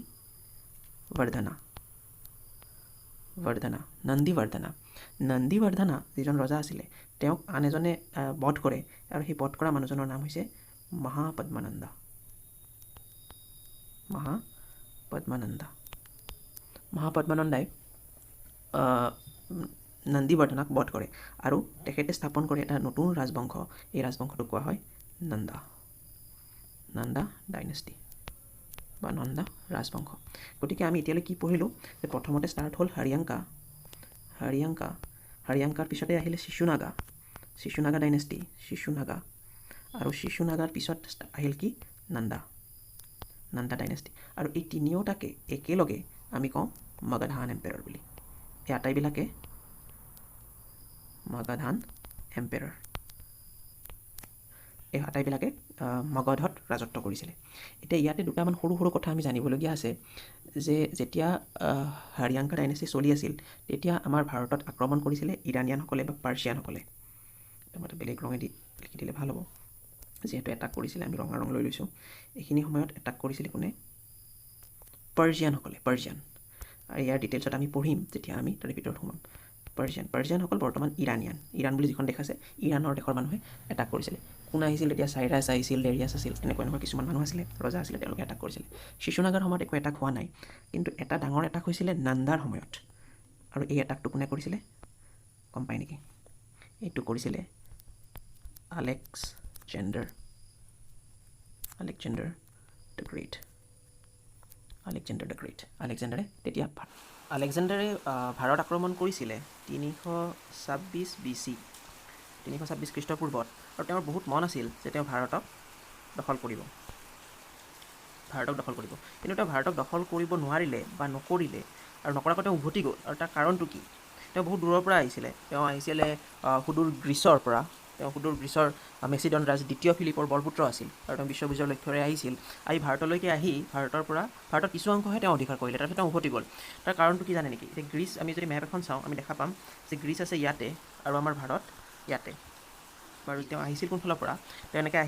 বৰ্ধনা যিজন ৰজা আছিলে, তেওঁক আন এজনে বধ কৰে, আৰু সেই বধ কৰা মানুহজনৰ নাম হৈছে মহাপদ্মানন্দাই নন্দীবৰ্ধনাক বধ কৰে, আৰু তেখেতে স্থাপন কৰে এটা নতুন ৰাজবংশ। এই ৰাজবংশটোক কোৱা হয় নন্দা ডাইনেষ্টি বা নন্দা ৰাজবংশ। গতিকে আমি এতিয়ালৈ কি পঢ়িলোঁ যে প্ৰথমতে ষ্টাৰ্ট হ'ল হাৰিয়াংকাৰ পিছতে আহিলে শিশুনাগা ডাইনেষ্টি, আৰু শিশুনাগাৰ পিছত আহিল কি নন্দা ডাইনেষ্টি। আৰু এই তিনিওটাকে একেলগে আমি কওঁ মগধান এম্পেৰাৰ বুলি। এই আটাইবিলাকে মগধান এম্পেৰাৰ, এই আটাইবিলাকে মগধত ৰাজত্ব কৰিছিলে। এতিয়া ইয়াতে দুটামান সৰু সৰু কথা আমি জানিবলগীয়া আছে যে যেতিয়া হাৰিয়াংকা ডাইনেষ্টি চলি আছিল, তেতিয়া আমাৰ ভাৰতত আক্ৰমণ কৰিছিলে ইৰাণিয়ানসকলে বা পাৰ্চিয়ানসকলে। মই বেলেগ ৰঙেদি লিখি দিলে ভাল হ'ব, যিহেতু এটাক কৰিছিলে, আমি ৰঙা ৰং লৈ লৈছোঁ। এইখিনি সময়ত এটাক কৰিছিলে কোনে? পাৰ্চিয়ানসকলে। আৰু ইয়াৰ ডিটেইলছত আমি পঢ়িম যেতিয়া আমি তাৰে ভিতৰত সোমাম। পাৰ্চিয়ানসকল বৰ্তমান ইৰাণ বুলি যিখন দেশ আছে, ইৰাণৰ দেশৰ মানুহে এটাক কৰিছিলে। কোন আহিছিল তেতিয়া? চাইৰাছ আহিছিল, ডেৰিয়াছ আছিল, এনেকুৱা কিছুমান মানুহ আছিলে, ৰজা আছিলে, তেওঁলোকে এটাক কৰিছিলে। শিশুনাগাৰ সময়ত একো এটাক হোৱা নাই, কিন্তু এটা ডাঙৰ এটাক হৈছিলে নান্দাৰ সময়ত। আৰু এই এটাকটো কোনে কৰিছিলে গম পায় নেকি? এইটো কৰিছিলে আলেকজেণ্ডাৰ দ্য গ্ৰেট। আলেকজেণ্ডাৰে তেতিয়া আলেকজেণ্ডাৰে ভাৰত আক্ৰমণ কৰিছিলে 326 BC, 326 খ্ৰীষ্টপূৰ্বত। আৰু তেওঁৰ বহুত মন আছিল যে তেওঁ ভাৰতক দখল কৰিব। কিন্তু তেওঁ ভাৰতক দখল কৰিব নোৱাৰিলে বা নকৰিলে, আৰু নকৰাকৈ তেওঁ উভতি গ'ল। আৰু তাৰ কাৰণটো কি? তেওঁ বহুত দূৰৰ পৰা আহিছিলে। তেওঁ আহিছিলে সুদূৰ গ্ৰীচৰ পৰা। তেওঁ সুদূৰ গ্ৰীচৰ মেচিডন ৰাজ দ্বিতীয় ফিলিপৰ বৰপুত্ৰ আছিল, আৰু তেওঁ বিশ্ববিজয়ৰ লক্ষ্যৰে আহিছিল। ভাৰতলৈকে আহি ভাৰতত কিছু অংশহে তেওঁ অধিকাৰ কৰিলে, তাৰপিছত তেওঁ উভতি গ'ল। তাৰ কাৰণটো কি জানে নেকি? এতিয়া গ্ৰীচ, আমি যদি মেপ এখন চাওঁ, আমি দেখা পাম যে গ্ৰীচ আছে ইয়াতে, আৰু আমাৰ ভাৰত ইয়াতে। বাৰু তেওঁ আহিছিল কোনফালৰ পৰা? তেওঁ এনেকৈ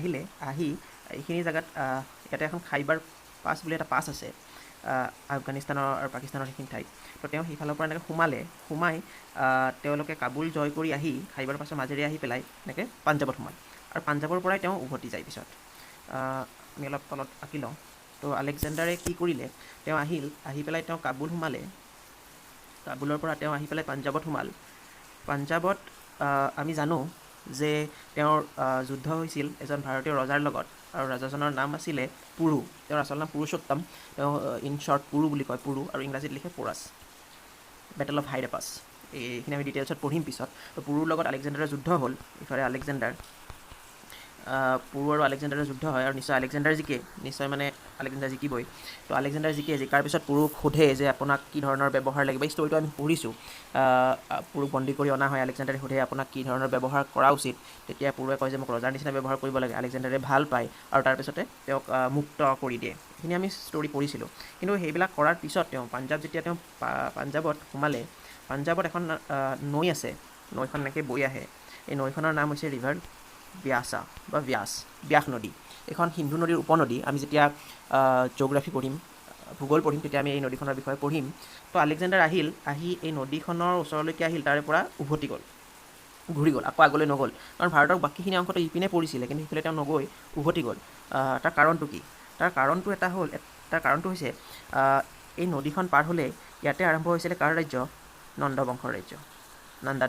আহি এইখিনি জেগাত ইয়াতে এখন খাইবাৰ পাছ বুলি এটা পাছ আছে, আফগানিস্তানৰ আৰু পাকিস্তানৰ সেইখিনি ঠাইত। তো তেওঁ সেইফালৰ পৰা এনেকৈ সোমাই তেওঁলোকে কাবুল জয় কৰি আহি খাইবাৰ পাছৰ মাজেৰে আহি পেলাই এনেকৈ পাঞ্জাৱত সোমায়, আৰু পাঞ্জাৱৰ পৰাই তেওঁ উভতি যায়। পিছত আমি অলপ তলত আঁকি লওঁ। তো আলেকজেণ্ডাৰে কি কৰিলে, তেওঁ আহি পেলাই তেওঁ কাবুল সোমালে, কাবুলৰ পৰা তেওঁ আহি পেলাই পাঞ্জাৱত সোমাল। পাঞ্জাৱত আমি জানো যে তেওঁৰ যুদ্ধ হৈছিল এজন ভাৰতীয় ৰজাৰ লগত, আৰু ৰজাজনৰ নাম আছিলে পুৰু। তেওঁৰ আচল নাম পুৰুষোত্তম, তেওঁ ইন শ্বৰ্ট পুৰু বুলি কয়, পুৰু, আৰু ইংৰাজীত লিখে পোৰাছ। বেটেল অফ হাইডাপাছ, এইখিনি আমি ডিটেইলছত পঢ়িম পিছত। তো পুৰুৰ লগত আলেকজেণ্ডাৰৰ যুদ্ধ হ'ল, ইফালে আলেকজেণ্ডাৰ, পুৰু আৰু আলেকজেণ্ডাৰৰ যুদ্ধ হয়, আৰু নিশ্চয় আলেকজেণ্ডাৰ জিকে, নিশ্চয় মানে আলেকজেণ্ডাৰ জিকিবই। তো আলেকজেণ্ডাৰ জিকাৰ পিছত পুৰুক সোধে যে আপোনাক কি ধৰণৰ ব্যৱহাৰ লাগিব। এই ষ্টৰিটো আমি পঢ়িছোঁ, পুৰুক বন্দী কৰি অনা হয়, আলেকজেণ্ডাৰে সোধে আপোনাক কি ধৰণৰ ব্যৱহাৰ কৰা উচিত। তেতিয়া পুৰুৱে কয় যে মোক ৰজাৰ নিচিনা ব্যৱহাৰ কৰিব লাগে। আলেকজেণ্ডাৰে ভাল পায় আৰু তাৰপিছতে তেওঁক মুক্ত কৰি দিয়ে। এইখিনি আমি ষ্টৰি পঢ়িছিলোঁ। কিন্তু সেইবিলাক কৰাৰ পিছত যেতিয়া তেওঁ পাঞ্জাৱত সোমালে, পাঞ্জাৱত এখন নৈ আছে, নৈখন এনেকৈ বৈ আহে। এই নৈখনৰ নাম হৈছে ৰিভাৰ ব্যাসা বা ব্যাস নদী। এইখন সিন্ধু নদীৰ উপনদী। আমি যেতিয়া জিঅ'গ্ৰাফী পঢ়িম, ভূগোল পঢ়িম, তেতিয়া আমি এই নদীখনৰ বিষয়ে পঢ়িম। তো আলেকজেণ্ডাৰ আহি এই নদীখনৰ ওচৰলৈকে আহিল, তাৰে পৰা উভতি গ'ল, ঘূৰি গ'ল, আকৌ আগলৈ নগ'ল। কাৰণ ভাৰতৰ বাকীখিনি অংশটো ইপিনে পৰিছিলে, কিন্তু সেইফালে তেওঁ নগৈ উভতি গ'ল। তাৰ কাৰণটো কি? তাৰ কাৰণটো হৈছে এই নদীখন পাৰ হ'লে ইয়াতে আৰম্ভ হৈছিলে কাৰ ৰাজ্য? নন্দ বংশৰ ৰাজ্য, নন্দা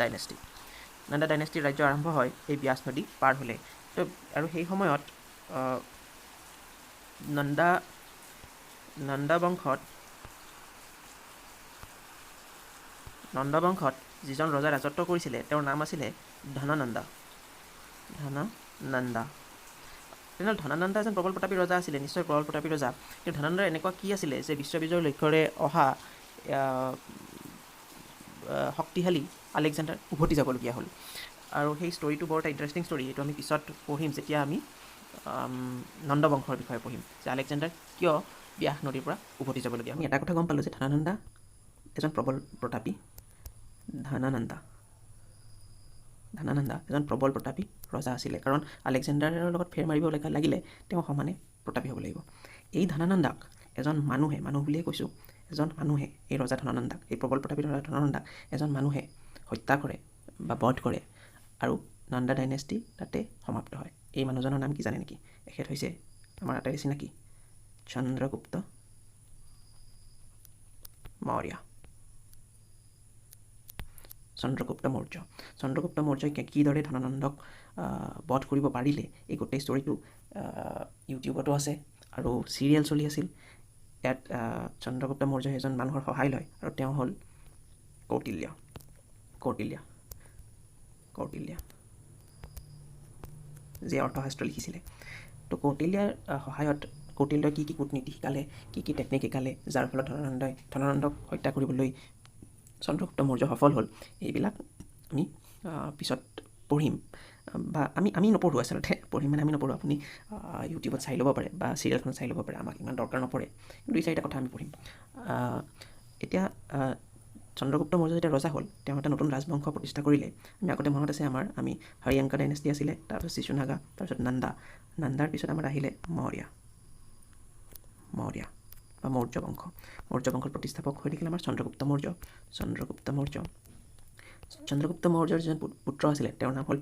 ডাইনেষ্টিৰ ৰাজ্য আৰম্ভ হয় এই ব্যাস নদী পাৰ হ'লে। তো আৰু সেই সময়ত নন্দ বংশত যিজন ৰজা ৰাজত্ব কৰিছিলে তেওঁৰ নাম আছিলে ধননন্দা। তেনেহ'লে ধননন্দা এজন প্ৰবল প্ৰতাপী ৰজা আছিলে, নিশ্চয় প্ৰবল প্ৰতাপী ৰজা। কিন্তু ধননন্দাৰ এনেকুৱা কি আছিলে যে বিশ্ববিজয়ৰ লক্ষ্যৰে অহা শক্তিশালী আলেকজেণ্ডাৰ উভতি যাবলগীয়া হ'ল। আৰু সেই ষ্টৰিটো বৰ এটা ইণ্টাৰেষ্টিং ষ্টৰি। এইটো আমি পিছত পঢ়িম যেতিয়া আমি নন্দ বংশৰ বিষয়ে পঢ়িম, যে আলেকজেণ্ডাৰ কিয় ব্যাস নদীৰ পৰা উভতি যাবলগীয়া। আমি এটা কথা গম পালোঁ যে ধননন্দা এজন প্ৰবল প্ৰতাপী, ধননন্দা এজন প্ৰবল প্ৰতাপী ৰজা আছিলে। কাৰণ আলেকজেণ্ডাৰৰ লগত ফেৰ মাৰিব লাগিলে তেওঁ সমানে প্ৰতাপী হ'ব লাগিব। এই ধননন্দাক এজন মানুহ বুলিয়ে কৈছোঁ, এজন মানুহে এই ৰজা ধননন্দাক, এই প্ৰবল প্ৰতাপী ৰজা ধননন্দাক এজন মানুহে হত্যা কৰে বা বধ কৰে, আৰু নন্দা ডাইনেষ্টি তাতে সমাপ্ত হয়। এই মানুহজনৰ নাম কি জানে নেকি? এখেত হৈছে আমাৰ আটাইৰে চিনাকি চন্দ্ৰগুপ্ত মৌৰ্য। চন্দ্ৰগুপ্ত মৌৰ্যই কিদৰে ধননন্দক বধ কৰিব পাৰিলে, এই গোটেই ষ্টৰিটো ইউটিউবতো আছে আৰু চিৰিয়েল চলি আছিল। ইয়াত চন্দ্ৰগুপ্ত মৌৰ্যই এজন মানুহৰ সহায় লয়, আৰু তেওঁ হ'ল কৌটিল্য, যিয়ে অৰ্থশাস্ত্ৰ লিখিছিলে। তো কৌটিল্যৰ সহায়ত কৌটিল্যই কি কূটনীতি শিকালে, কি টেকনিক শিকালে, যাৰ ফলত ধননন্দক হত্যা কৰিবলৈ চন্দ্ৰগুপ্ত মৌৰ্য সফল হ'ল, এইবিলাক আমি পিছত পঢ়িম। বা আমি নপঢ়োঁ, আচলতে পঢ়িম মানে আমি নপঢ়োঁ। আপুনি ইউটিউবত চাই ল'ব পাৰে বা চিৰিয়েলখন চাই ল'ব পাৰে, আমাক ইমান দৰকাৰ নপৰে। 2-4টা কথা আমি পঢ়িম। এতিয়া চন্দ্ৰগুপ্ত মৌৰ্য যেতিয়া ৰজা হ'ল, তেওঁ এটা নতুন ৰাজবংশ প্ৰতিষ্ঠা কৰিলে। আমি আগতে মনত আছে আমি হৰিয়ংকা ডাইনেষ্টি আছিলে, তাৰপিছত শিশুনাগা, তাৰপিছত নন্দাৰ পিছত আমাৰ আহিলে মৌৰ্য বা মৌৰ্য বংশৰ প্ৰতিষ্ঠাপক হৈ থাকিল আমাৰ চন্দ্ৰগুপ্ত মৌৰ্য। চন্দ্ৰগুপ্ত মৌৰ্যৰ যিজন পুত্ৰ আছিলে তেওঁৰ নাম হ'ল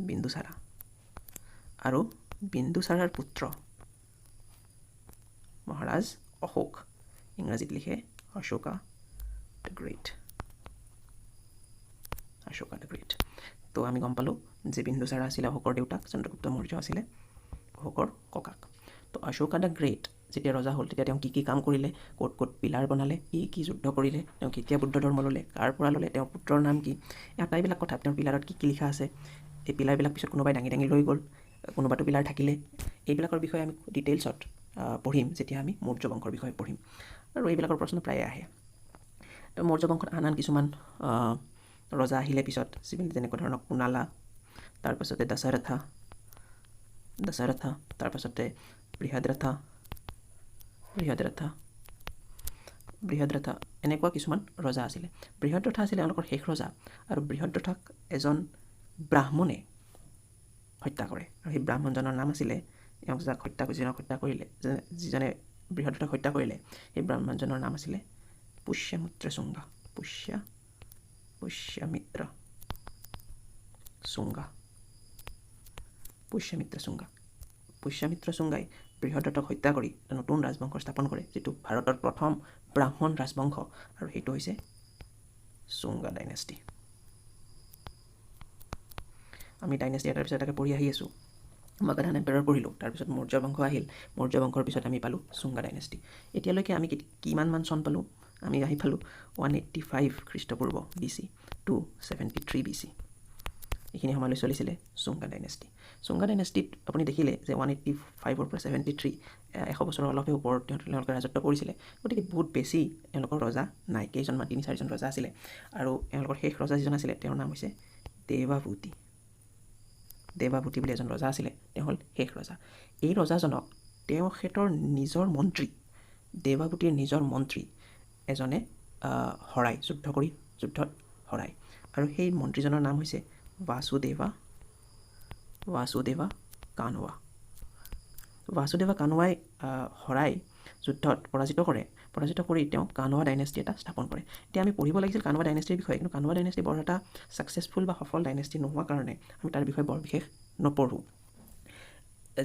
বিন্দুচাৰা। আৰু বিন্দুচাৰাৰ পুত্ৰ মহাৰাজ অশোক, ইংৰাজীত লিখে অশোকা দ্য গ্ৰেট। তো আমি গম পালোঁ যে বিন্দুচাৰা আছিলে অশোকৰ দেউতাক, চন্দ্ৰগুপ্ত মৌৰ্য আছিলে অশোকৰ ককাক। তো অশোকা দ্য গ্ৰেট যেতিয়া ৰজা হ'ল, তেতিয়া তেওঁ কি কাম কৰিলে, ক'ত পিলাৰ বনালে, কি যুদ্ধ কৰিলে, তেওঁ কেতিয়া বুদ্ধ ধৰ্ম ল'লে, কাৰ পৰা ল'লে, তেওঁৰ পুত্ৰৰ নাম কি, এই আটাইবিলাক কথা, তেওঁৰ পিলাৰত কি লিখা আছে, এই পিলাৰবিলাক পিছত কোনোবাই দাঙি লৈ গ'ল, কোনোবাটো পিলাৰ থাকিলে, এইবিলাকৰ বিষয়ে আমি ডিটেইলছত পঢ়িম যেতিয়া আমি মৌৰ্য বংশৰ বিষয়ে পঢ়িম। আৰু এইবিলাকৰ প্ৰশ্ন প্ৰায়ে আহে। তো মৌৰ্য বংশত আন কিছুমান ৰজা আহিলে পিছত, যেনেকুৱা ধৰণৰ কুনালা, তাৰপাছতে দশৰথা, তাৰপাছতে বৃহদ্ৰথা, এনেকুৱা কিছুমান ৰজা আছিলে। বৃহদ্ৰথা আছিলে তেওঁলোকৰ শেষ ৰজা, আৰু বৃহদ্ৰথাক এজন ব্ৰাহ্মণে হত্যা কৰে, আৰু সেই ব্ৰাহ্মণজনৰ নাম আছিলে, যিজনক হত্যা কৰিলে, যিজনে বৃহদ্ৰথাক হত্যা কৰিলে, সেই ব্ৰাহ্মণজনৰ নাম আছিলে পুষ্যমিত্ৰ শুঙ্গা। পুষ্যমিত্ৰ চুংগাই বৃহদত্তক হত্যা কৰি এটা নতুন ৰাজবংশ স্থাপন কৰে, যিটো ভাৰতৰ প্ৰথম ব্ৰাহ্মণ ৰাজবংশ, আৰু সেইটো হৈছে চুংগা ডাইনেষ্টি। আমি ডাইনেষ্টি এটাৰ পিছত এটাকে পঢ়ি আহি আছোঁ। মগধান এম্পায়াৰ পঢ়িলোঁ, তাৰপিছত মৌৰ্য বংশ আহিল, মৌৰ্য বংশৰ পিছত আমি পালোঁ চুংগা ডাইনেষ্টি। এতিয়ালৈকে আমি কিমানমান চন পালোঁ? আমি আহি পালোঁ 185 খ্ৰীষ্টপূৰ্ব BC to 73 BC। এইখিনি সময়লৈ চলিছিলে চুংগা ডাইনেষ্টি। চুংগা ডাইনেষ্টিত আপুনি দেখিলে যে 185ৰ পৰা 73 100 বছৰৰ অলপহে ওপৰত তেওঁলোকে ৰাজত্ব কৰিছিলে। গতিকে বহুত বেছি এওঁলোকৰ ৰজা নাই, কেইজনমান 3-4জন ৰজা আছিলে। আৰু এওঁলোকৰ শেষ ৰজা যিজন আছিলে তেওঁৰ নাম হৈছে দেৱাভূতি। দেৱাভূতি বুলি এজন ৰজা আছিলে, তেওঁ হ'ল শেষ ৰজা। এই ৰজাজনক তেখেতৰ নিজৰ মন্ত্ৰী, দেৱাভূতিৰ নিজৰ মন্ত্ৰী এজনে যুদ্ধত হৰায়। আৰু সেই মন্ত্ৰীজনৰ নাম হৈছে বাসুদেৱা কানৱা। বাসুদেৱা কানৱাই যুদ্ধত পৰাজিত কৰি তেওঁ কানৱা ডাইনেষ্টি এটা স্থাপন কৰে। এতিয়া আমি পঢ়িব লাগিছিল কানৱা ডাইনেষ্টিৰ বিষয়ে, কিন্তু কানৱা ডাইনেষ্টি বৰ এটা ছাকচেছফুল বা সফল ডাইনেষ্টি নোহোৱা কাৰণে আমি তাৰ বিষয়ে বৰ বিশেষ নপঢ়োঁ।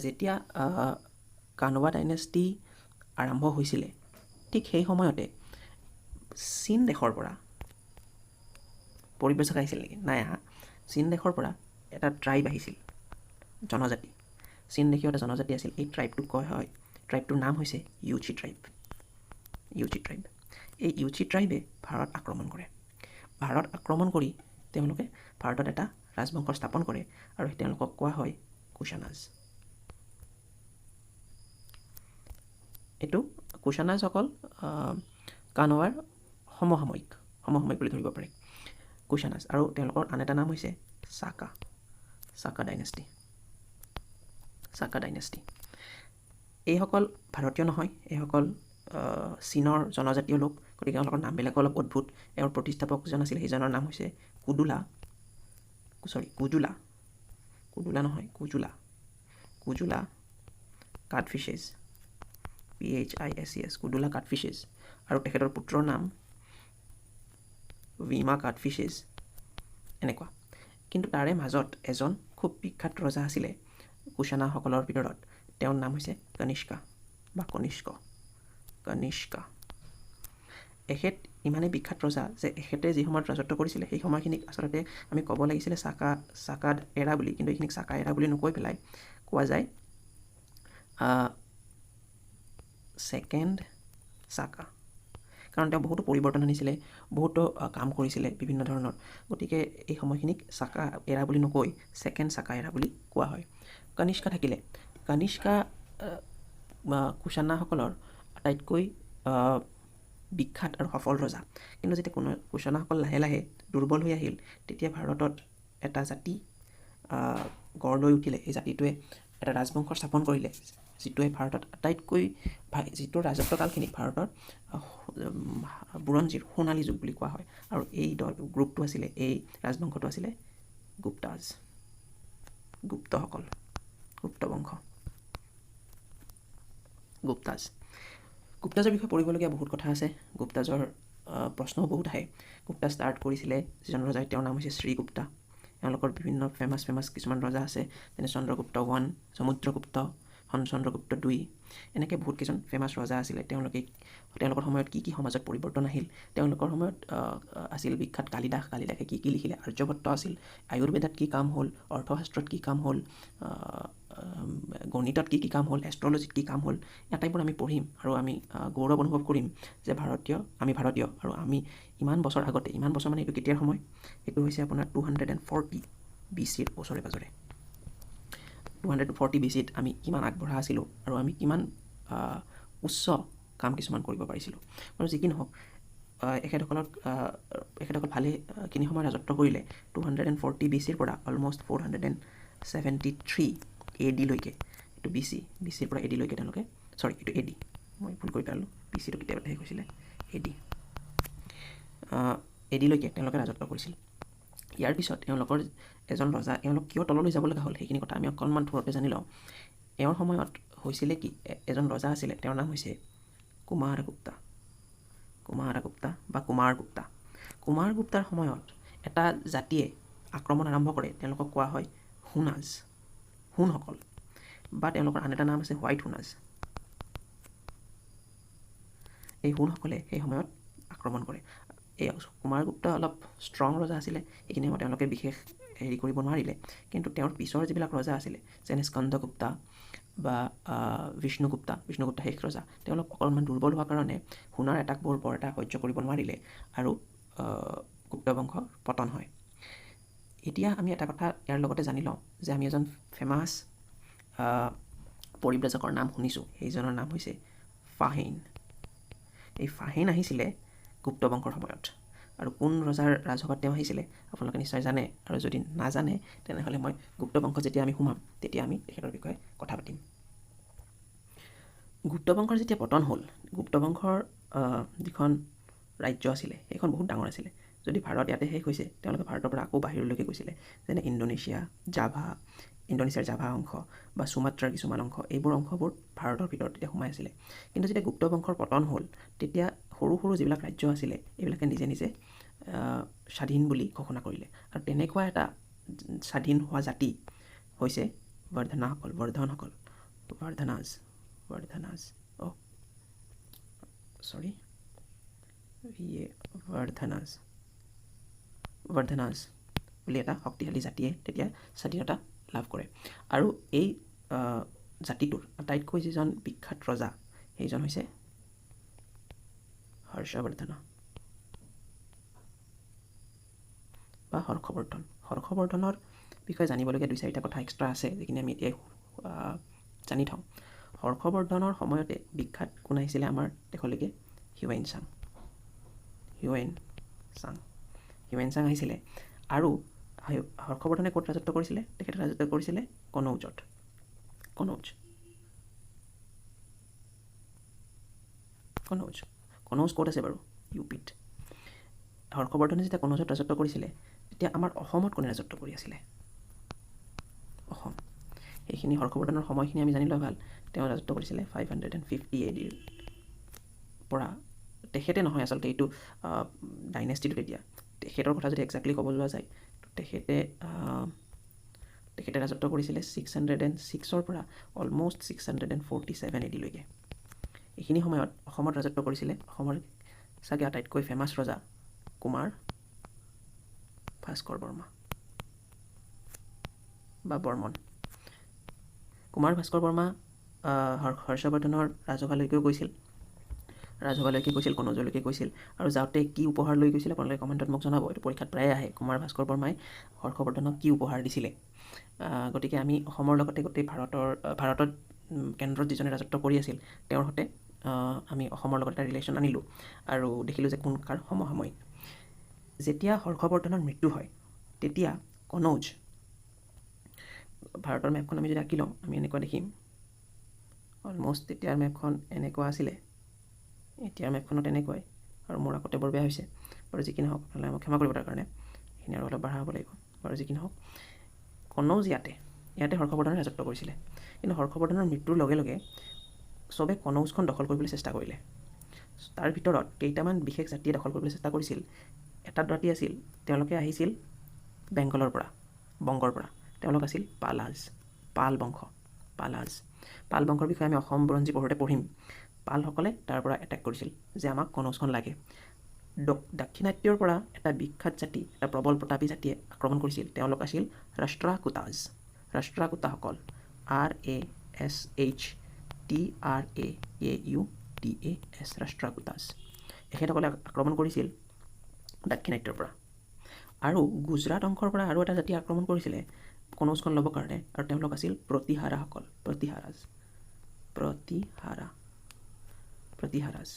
যেতিয়া কানৱা ডাইনেষ্টি আৰম্ভ হৈছিলে, ঠিক সেই সময়তে চীন দেশৰ পৰা পৰিব্ৰজক আহিছিল নেকি? নাই আহা। চীন দেশৰ পৰা এটা ট্ৰাইব আহিছিল, জনজাতি। চীন দেশীয় এটা জনজাতি আছিল। এই ট্ৰাইবটোৰ নাম হৈছে ইউচি ট্ৰাইব। এই ইউচি ট্ৰাইবে ভাৰত আক্ৰমণ কৰে। ভাৰত আক্ৰমণ কৰি তেওঁলোকে ভাৰতত এটা ৰাজবংশ স্থাপন কৰে, আৰু তেওঁলোকক কোৱা হয় কুশানাজ। এইটো কুশানাজসকল কানৱাৰ সমসাময়িক বুলি ধৰিব পাৰে কুশানাজ। আৰু তেওঁলোকৰ আন এটা নাম হৈছে চাকা ডাইনেষ্টি। এইসকল ভাৰতীয় নহয়, এইসকল চীনৰ জনজাতীয় লোক, গতিকে তেওঁলোকৰ নামবিলাকো অলপ অদ্ভুত। এওঁৰ প্ৰতিষ্ঠাপকজন আছিলে, সেইজনৰ নাম হৈছে কুজুলা কাটফিছেছ, PHISES, কুজুলা কাটফিছেছ। আৰু তেখেতৰ পুত্ৰৰ নাম ভিমা কাটফিছেছ, এনেকুৱা। কিন্তু তাৰে মাজত এজন খুব বিখ্যাত ৰজা আছিলে কুশানাসকলৰ ভিতৰত, তেওঁৰ নাম হৈছে কনিষ্কা। এখেত ইমানেই বিখ্যাত ৰজা যে এখেতে যি সময়ত ৰাজত্ব কৰিছিলে সেই সময়খিনিক আচলতে আমি ক'ব লাগিছিলে চাকা এৰা বুলি, কিন্তু এইখিনিক চাকা এৰা বুলি নকৈ পেলাই কোৱা যায় ছেকেণ্ড চাকা। কাৰণ তেওঁ বহুতো পৰিৱৰ্তন আনিছিলে, বহুতো কাম কৰিছিলে বিভিন্ন ধৰণৰ। গতিকে এই সময়খিনিক চাকা এৰা বুলি নকৈ ছেকেণ্ড চাকা এৰা বুলি কোৱা হয়। কনিষ্কা থাকিলে। কনিষ্কা কুশানাসকলৰ আটাইতকৈ বিখ্যাত আৰু সফল ৰজা। কিন্তু যেতিয়া কুশানাসকল লাহে লাহে দুৰ্বল হৈ আহিল, তেতিয়া ভাৰতত এটা জাতি গঢ় লৈ উঠিলে। এই জাতিটোৱে এটা ৰাজবংশ স্থাপন কৰিলে, যিটোৱে ভাৰতত যিটো ৰাজত্বকালখিনিক ভাৰতৰ বুৰঞ্জীৰ সোণালী যুগ বুলি কোৱা হয়। আৰু এই গ্ৰুপটো আছিলে, এই ৰাজবংশটো আছিলে গুপ্ত বংশ। গুপ্তাজৰ বিষয়ে পঢ়িবলগীয়া বহুত কথা আছে। গুপ্তাজৰ প্ৰশ্নও বহুত আহে। গুপ্তা ষ্টাৰ্ট কৰিছিলে যিজন ৰজাই, তেওঁৰ নাম হৈছে শ্ৰীগুপ্তা। এওঁলোকৰ বিভিন্ন ফেমাছ কিছুমান ৰজা আছে, যেনে চন্দ্ৰগুপ্ত 1, সমুদ্ৰগুপ্ত, চন্দ্ৰগুপ্ত 2, এনেকৈ বহুত কেইজন ফেমাছ ৰজা আছিলে। তেওঁলোকৰ সময়ত কি সমাজত পৰিৱৰ্তন আহিল। তেওঁলোকৰ সময়ত আছিল বিখ্যাত কালিদাসে কি লিখিলে, আৰ্যভট্ট আছিল, আয়ুৰ্বেদত কি কাম হ'ল, অৰ্থশাস্ত্ৰত কি কাম হ'ল, গণিতত কি কাম হ'ল, এষ্ট্ৰলজিত কি কাম হ'ল, আটাইবোৰ আমি পঢ়িম। আৰু আমি গৌৰৱ অনুভৱ কৰিম যে আমি ভাৰতীয়, আৰু আমি ইমান বছৰ আগতে, ইমান বছৰ মানে এইটো কেতিয়াৰ সময়, এইটো হৈছে আপোনাৰ 240 BCৰ ওচৰে পাজৰে। 240 BCত আমি কিমান আগবঢ়া আছিলোঁ, আৰু আমি কিমান উচ্চ কাম কিছুমান কৰিব পাৰিছিলোঁ। আৰু যি কি নহওক, এখেতসকল ভালেখিনি সময় ৰাজত্ব কৰিলে। 240 BCৰ পৰা অলমষ্ট 473 AD লৈকে, এইটো BCৰ পৰা AD লৈকে তেওঁলোকে, এইটো AD, মই ভুল কৰি পেলালোঁ, BCটো কেতিয়াবা শেষ হৈছিলে, AD লৈকে তেওঁলোকে ৰাজত্ব কৰিছিল। ইয়াৰ পিছত এওঁলোকৰ এজন ৰজা, এওঁলোক কিয় তললৈ যাব লগা হ'ল সেইখিনি কথা আমি অকণমান থোৰতে জানি লওঁ। এওঁৰ সময়ত হৈছিলে কি, এজন ৰজা আছিলে, তেওঁৰ নাম হৈছে কুমাৰগুপ্তা বা কুমাৰগুপ্তা। কুমাৰগুপ্তাৰ সময়ত এটা জাতিয়ে আক্ৰমণ আৰম্ভ কৰে, তেওঁলোকক কোৱা হয় হুণসকল। বা তেওঁলোকৰ আন এটা নাম আছে হোৱাইট হুনাজ। এই হুনসকলে সেই সময়ত আক্ৰমণ কৰে। এই কুমাৰগুপ্ত অলপ ষ্ট্ৰং ৰজা আছিলে, এইখিনি সময়ত তেওঁলোকে বিশেষ হেৰি কৰিব নোৱাৰিলে, কিন্তু তেওঁৰ পিছৰ যিবিলাক ৰজা আছিলে যেনে স্কন্দগুপ্তা বা বিষ্ণুগুপ্তা শেষ ৰজা, তেওঁলোক অকণমান দুৰ্বল হোৱাৰ কাৰণে হুনৰ এটাকবোৰ বৰ এটা সহ্য কৰিব নোৱাৰিলে আৰু গুপ্ত বংশৰ পতন হয়। এতিয়া আমি এটা কথা ইয়াৰ লগতে জানি লওঁ যে আমি এজন ফেমাছ পৰিব্ৰাজকৰ নাম শুনিছোঁ, সেইজনৰ নাম হৈছে ফাহিন। এই ফাহিন আহিছিলে গুপ্ত বংশৰ সময়ত, আৰু কোন ৰজাৰ ৰাজসভাত তেওঁ আহিছিলে আপোনালোকে নিশ্চয় জানে, আৰু যদি নাজানে তেনেহ'লে মই গুপ্ত বংশত যেতিয়া আমি সোমাম তেতিয়া আমি তেখেতৰ বিষয়ে কথা পাতিম। গুপ্ত বংশৰ যেতিয়া পতন হ'ল, গুপ্ত বংশৰ যিখন ৰাজ্য আছিলে সেইখন বহুত ডাঙৰ আছিলে। যদি ভাৰত ইয়াতে শেষ হৈছে, তেওঁলোকে ভাৰতৰ পৰা আকৌ বাহিৰলৈকে গৈছিলে, যেনে ইণ্ডোনেছিয়াৰ জাভা অংশ বা সুমাত্ৰাৰ কিছুমান অংশ, এইবোৰ অংশবোৰ ভাৰতৰ ভিতৰত তেতিয়া সোমাই আছিলে। কিন্তু যেতিয়া গুপ্ত বংশৰ পতন হ'ল, তেতিয়া সৰু সৰু যিবিলাক ৰাজ্য আছিলে এইবিলাকে নিজে নিজে স্বাধীন বুলি ঘোষণা কৰিলে, আৰু তেনেকুৱা এটা স্বাধীন হোৱা জাতি হৈছে বৰ্ধনাজ। বুলি এটা শক্তিশালী জাতিয়ে তেতিয়া স্বাধীনতা লাভ কৰে। আৰু এই জাতিটোৰ আটাইতকৈ যিজন বিখ্যাত ৰজা সেইজন হৈছে হৰ্ষবৰ্ধন বা হৰ্ষবৰ্ধন। হৰ্ষবৰ্ধনৰ বিষয়ে জানিবলগীয়া 2-4টা কথা এক্সট্ৰা আছে, যিখিনি আমি এতিয়াই জানি থওঁ। হৰ্ষবৰ্ধনৰ সময়তে বিখ্যাত কোন আহিছিলে আমাৰ দেশলৈকে? হিউৱেন চাং আহিছিলে। আৰু হৰ্ষবৰ্ধনে ক'ত ৰাজত্ব কৰিছিলে? তেখেতে ৰাজত্ব কৰিছিলে কনৌজত। কনৌজ ক'ত আছে বাৰু? ইউপিত। হৰ্ষবৰ্ধনে যেতিয়া কনৌজত ৰাজত্ব কৰিছিলে, তেতিয়া আমাৰ অসমত কোনে ৰাজত্ব কৰি আছিলে? অসম। সেইখিনি হৰ্ষবৰ্ধনৰ সময়খিনি আমি জানি লোৱা ভাল। তেওঁ ৰাজত্ব কৰিছিলে 550 AD পৰা। তেখেতে নহয় আচলতে, এইটো ডাইনেষ্টিটো তেতিয়া। তেখেতৰ কথা যদি একজেক্টলি ক'ব যোৱা যায়, তেখেতে ৰাজত্ব কৰিছিলে 606 পৰা অলম'ষ্ট 647 AD লৈকে। এইখিনি সময়ত অসমত ৰাজত্ব কৰিছিলে অসমৰ চাগে আটাইতকৈ ফেমাছ ৰজা কুমাৰ ভাস্কৰ বৰ্মা বা বৰ্মন। কুমাৰ ভাস্কৰ বৰ্মা হৰ্ষবৰ্ধনৰ ৰাজসভালৈকেও গৈছিল, কনৌজলৈকে গৈছিল, আৰু যাওঁতে কি উপহাৰ লৈ গৈছিল আপোনালোকে কমেণ্টত মোক জনাব। এইটো পৰীক্ষাত প্ৰায়ে আহে, কুমাৰ ভাস্কৰ বৰ্মাই হৰ্ষবৰ্ধনক কি উপহাৰ দিছিলে। গতিকে আমি অসমৰ লগতে গোটেই ভাৰতত কেন্দ্ৰত যিজনে ৰাজত্ব কৰি আছিল তেওঁৰ সৈতে আমি অসমৰ লগত এটা ৰিলেশ্যন আনিলোঁ, আৰু দেখিলোঁ যে কোন কাৰ সমসাময়িক। যেতিয়া হৰ্ষবৰ্ধনৰ মৃত্যু হয়, তেতিয়া কনৌজ, ভাৰতৰ মেপখন আমি যদি আঁকি লওঁ আমি এনেকুৱা দেখিম। অলম'ষ্ট তেতিয়াৰ মেপখন এনেকুৱা আছিলে, এতিয়াৰ মেপখনত এনেকুৱাই, আৰু মোৰ আগতে বৰ বেয়া হৈছে বাৰু। যি কি নহওক, আপোনালোকে মোক ক্ষমা কৰিব তাৰ কাৰণে, সেইখিনি আৰু অলপ বঢ়াব লাগিব বাৰু। যি কি নহওক, কনৌজ ইয়াতে হৰ্ষবৰ্ধনে ৰাজত্ব কৰিছিলে। কিন্তু হৰ্ষবৰ্ধনৰ মৃত্যুৰ লগে লগে চবে কনৌজখন দখল কৰিবলৈ চেষ্টা কৰিলে। তাৰ ভিতৰত কেইটামান বিশেষ জাতিয়ে দখল কৰিবলৈ চেষ্টা কৰিছিল। এটা জাতি আছিল, তেওঁলোকে আহিছিল বংগৰ পৰা। তেওঁলোক আছিল পাল বংশৰ বিষয়ে আমি অসম বুৰঞ্জী পঢ়োঁতে পঢ়িম। পালসকলে তাৰ পৰা এটেক কৰিছিল যে আমাক কনৌজখন লাগে। দাক্ষিণাত্যৰ পৰা এটা বিখ্যাত জাতি, এটা প্ৰবল প্ৰতাপী জাতিয়ে আক্ৰমণ কৰিছিল। তেওঁলোক আছিল ৰাষ্ট্ৰাকুটাসকল। RASHTRAAUTAS, ৰাষ্ট্ৰাকুটাছ। এখেতসকলে আক্ৰমণ কৰিছিল দাক্ষিণাত্যৰ পৰা। আৰু গুজৰাট অংশৰ পৰা আৰু এটা জাতি আক্ৰমণ কৰিছিলে কনৌজখন ল'বৰ কাৰণে, আৰু তেওঁলোক আছিল প্ৰতিহাৰাসকল। প্ৰতিহাৰাজ।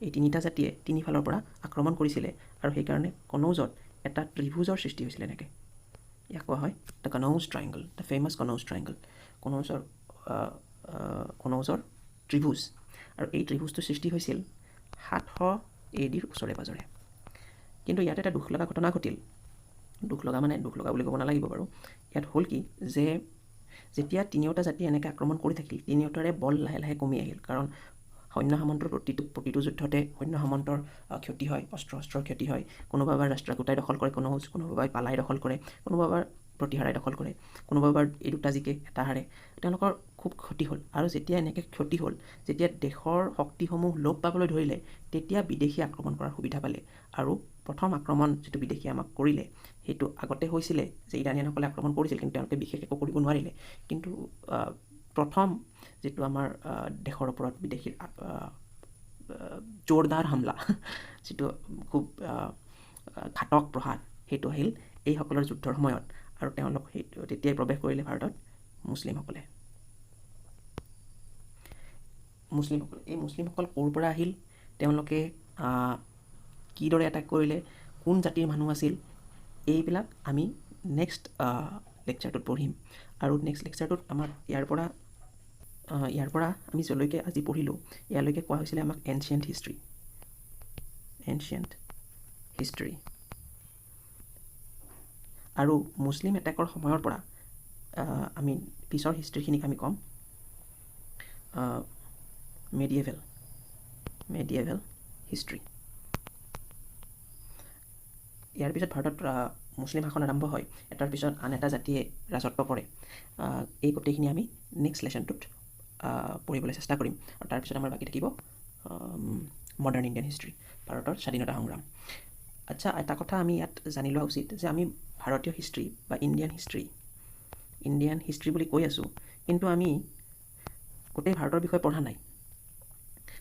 এই তিনিটা জাতিয়ে তিনিফালৰ পৰা আক্ৰমণ কৰিছিলে, আৰু সেইকাৰণে কনৌজত এটা ত্ৰিভুজৰ সৃষ্টি হৈছিলে। এনেকৈ ইয়াক কোৱা হয় the Kannauj triangle, the famous Kannauj triangle, কনৌজৰ ত্ৰিভুজ। আৰু এই ত্ৰিভুজটোৰ সৃষ্টি হৈছিল 700 AD ওচৰে পাঁজৰে। কিন্তু ইয়াত এটা দুখ লগা ঘটনা ঘটিল। দুখ লগা বুলি ক'ব নালাগিব বাৰু। ইয়াত হ'ল কি যে যেতিয়া তিনিওটা জাতি এনেকৈ আক্ৰমণ কৰি থাকিল, তিনিওটাৰে বল লাহে লাহে কমি আহিল। কাৰণ সৈন্য সামন্তৰ প্ৰতিটো যুদ্ধতে সৈন্য সামন্তৰ ক্ষতি হয়, অস্ত্ৰৰ ক্ষতি হয়। কোনোবা এবাৰ ৰাষ্ট্ৰাকুটাই দখল কৰে কনৌজ, কোনোবাই পালাই দখল কৰে, কোনোবা এবাৰ প্ৰতিহাৰাই দখল কৰে, কোনোবা এবাৰ এই দুটা জিকে এটা হাৰে। তেওঁলোকৰ খুব ক্ষতি হ'ল আৰু যেতিয়া এনেকৈ ক্ষতি হ'ল, যেতিয়া দেশৰ শক্তিসমূহ লোপ পাবলৈ ধৰিলে, তেতিয়া বিদেশী আক্ৰমণ কৰাৰ সুবিধা পালে। আৰু প্ৰথম আক্ৰমণ যিটো বিদেশীয়ে আমাক কৰিলে, সেইটো আগতে হৈছিলে যে ইৰাণীয়ানসকলে আক্ৰমণ কৰিছিল, কিন্তু তেওঁলোকে বিশেষ একো কৰিব নোৱাৰিলে। কিন্তু প্ৰথম যিটো আমাৰ দেশৰ ওপৰত বিদেশীৰ জোৰদাৰ হামলা, যিটো খুব ঘাতক প্ৰহাৰ, সেইটো আহিল এইসকলৰ যুদ্ধৰ সময়ত। আৰু তেওঁলোক সেইটো তেতিয়াই প্ৰৱেশ কৰিলে ভাৰতত মুছলিমসকলে। এই মুছলিমসকল ক'ৰ পৰা আহিল, তেওঁলোকে কিদৰে এটাক কৰিলে, কোন জাতিৰ মানুহ আছিল, এইবিলাক আমি নেক্সট লেকচাৰটোত পঢ়িম। আৰু নেক্সট লেকচাৰটোত আমাক ইয়াৰ পৰা আমি যলৈকে আজি পঢ়িলোঁ, ইয়ালৈকে কোৱা হৈছিলে আমাক এনচিয়েণ্ট হিষ্ট্ৰী। আৰু মুছলিম এটেকৰ সময়ৰ পৰা আমি পিছৰ হিষ্ট্ৰীখিনিক আমি ক'ম মেডিয়েভেল হিষ্ট্ৰী। ইয়াৰ পিছত ভাৰতত মুছলিম শাসন আৰম্ভ হয়, এটাৰ পিছত আন এটা জাতিয়ে ৰাজত্ব কৰে। এই গোটেইখিনি আমি নেক্সট লেচনটোত পঢ়িবলৈ চেষ্টা কৰিম। আৰু তাৰপিছত আমাৰ বাকী থাকিব মডাৰ্ণ ইণ্ডিয়ান হিষ্ট্ৰী, ভাৰতৰ স্বাধীনতা সংগ্ৰাম। আচ্ছা, এটা কথা আমি ইয়াত জানি লোৱা উচিত যে আমি ভাৰতীয় হিষ্ট্ৰী বা ইণ্ডিয়ান হিষ্ট্ৰী বুলি কৈ আছোঁ, কিন্তু আমি গোটেই ভাৰতৰ বিষয়ে পঢ়া নাই।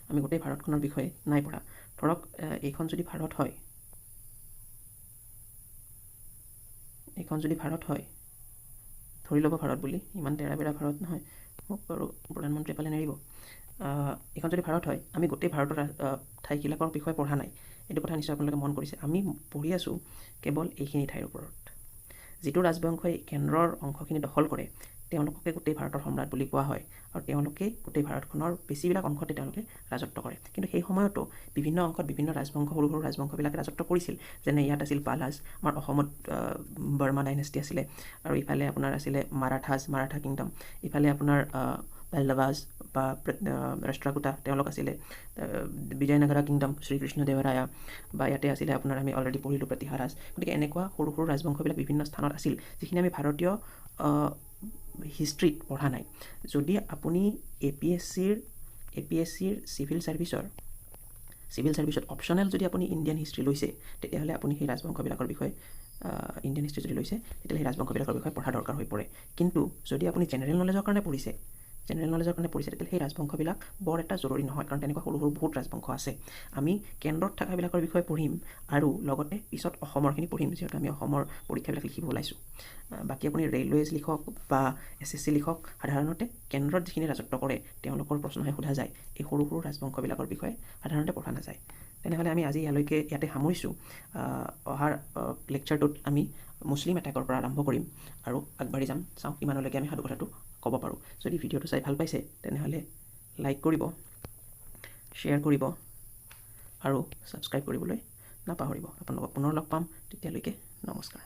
আমি গোটেই ভাৰতখনৰ বিষয়ে নাই পঢ়া। ধৰক এইখন যদি ভাৰত হয়, ধৰি ল'ব ভাৰত বুলি, ইমান তেৰা বেৰা ভাৰত নহয়, মোক বাৰু প্ৰধানমন্ত্ৰীয়ে পালে নেৰিব। এইখন যদি ভাৰত হয়, আমি গোটেই ভাৰতৰ ঠাইবিলাকৰ বিষয়ে পঢ়া নাই। এইটো কথা নিশ্চয় আপোনালোকে মন কৰিছে। আমি পঢ়ি আছোঁ কেৱল এইখিনি ঠাইৰ ওপৰত। যিটো ৰাজবংশই কেন্দ্ৰৰ অংশখিনি দখল কৰে, তেওঁলোককে গোটেই ভাৰতৰ সম্ৰাট বুলি কোৱা হয়। আৰু তেওঁলোকে গোটেই ভাৰতখনৰ বেছিবিলাক অংশতে তেওঁলোকে ৰাজত্ব কৰে। কিন্তু সেই সময়তো বিভিন্ন অংশত বিভিন্ন ৰাজবংশ, সৰু সৰু ৰাজবংশবিলাকে ৰাজত্ব কৰিছিল। যেনে ইয়াত আছিল পালাজ, আমাৰ অসমত বৰ্মা ডাইনেষ্টি আছিলে, আৰু ইফালে আপোনাৰ আছিলে মাৰাঠা কিংডম, ইফালে আপোনাৰ পল্লৱাজ বা ৰাষ্ট্ৰকূটা তেওঁলোক আছিলে, বিজয়নগৰা কিংডম শ্ৰীকৃষ্ণদেৱৰায়া, বা ইয়াতে আছিলে আপোনাৰ আমি অলৰেডি পঢ়িলোঁ প্ৰতিহাৰাজ। গতিকে এনেকুৱা সৰু সৰু ৰাজবংশবিলাক বিভিন্ন স্থানত আছিল, যিখিনি আমি ভাৰতীয় হিষ্ট্ৰীত পঢ়া নাই। যদি আপুনি APSCৰ চিভিল ছাৰ্ভিচত অপশ্যনেল যদি আপুনি ইণ্ডিয়ান হিষ্ট্ৰী লৈছে, তেতিয়াহ'লে আপুনি সেই ৰাজবংশবিলাকৰ বিষয়ে ইণ্ডিয়ান হিষ্ট্ৰী যদি লৈছে, তেতিয়াহ'লে সেই ৰাজবংশবিলাকৰ বিষয়ে পঢ়া দৰকাৰ হৈ পৰে। কিন্তু যদি আপুনি জেনেৰেল নলেজৰ কাৰণে পঢ়িছে, তেতিয়াহ'লে সেই ৰাজবংশবিলাক বৰ এটা জৰুৰী নহয়, কাৰণ তেনেকুৱা সৰু সৰু বহুত ৰাজবংশ আছে। আমি কেন্দ্ৰত থকাবিলাকৰ বিষয়ে পঢ়িম আৰু লগতে পিছত অসমৰখিনি পঢ়িম, যিহেতু আমি অসমৰ পৰীক্ষাবিলাক লিখিব ওলাইছোঁ। বাকী আপুনি ৰেলৱেজ লিখক বা SSC লিখক, সাধাৰণতে কেন্দ্ৰত যিখিনি ৰাজত্ব কৰে তেওঁলোকৰ প্ৰশ্নহে সোধা যায়। এই সৰু সৰু ৰাজবংশবিলাকৰ বিষয়ে সাধাৰণতে পঢ়া নাযায়। তেনেহ'লে আমি আজি ইয়াতে সামৰিছোঁ। অহাৰ লেকচাৰটোত আমি মুছলিম এটেকৰ পৰা আৰম্ভ কৰিম আৰু আগবাঢ়ি যাম। চাওঁ কিমানলৈকে আমি সাধু কথাটো ক'ব পাৰোঁ। যদি ভিডিঅ'টো চাই ভাল পাইছে, তেনেহ'লে লাইক কৰিব, শ্বেয়াৰ কৰিব আৰু ছাবস্ক্ৰাইব কৰিবলৈ নাপাহৰিব। আপোনালোকক পুনৰ লগ পাম, তেতিয়ালৈকে নমস্কাৰ।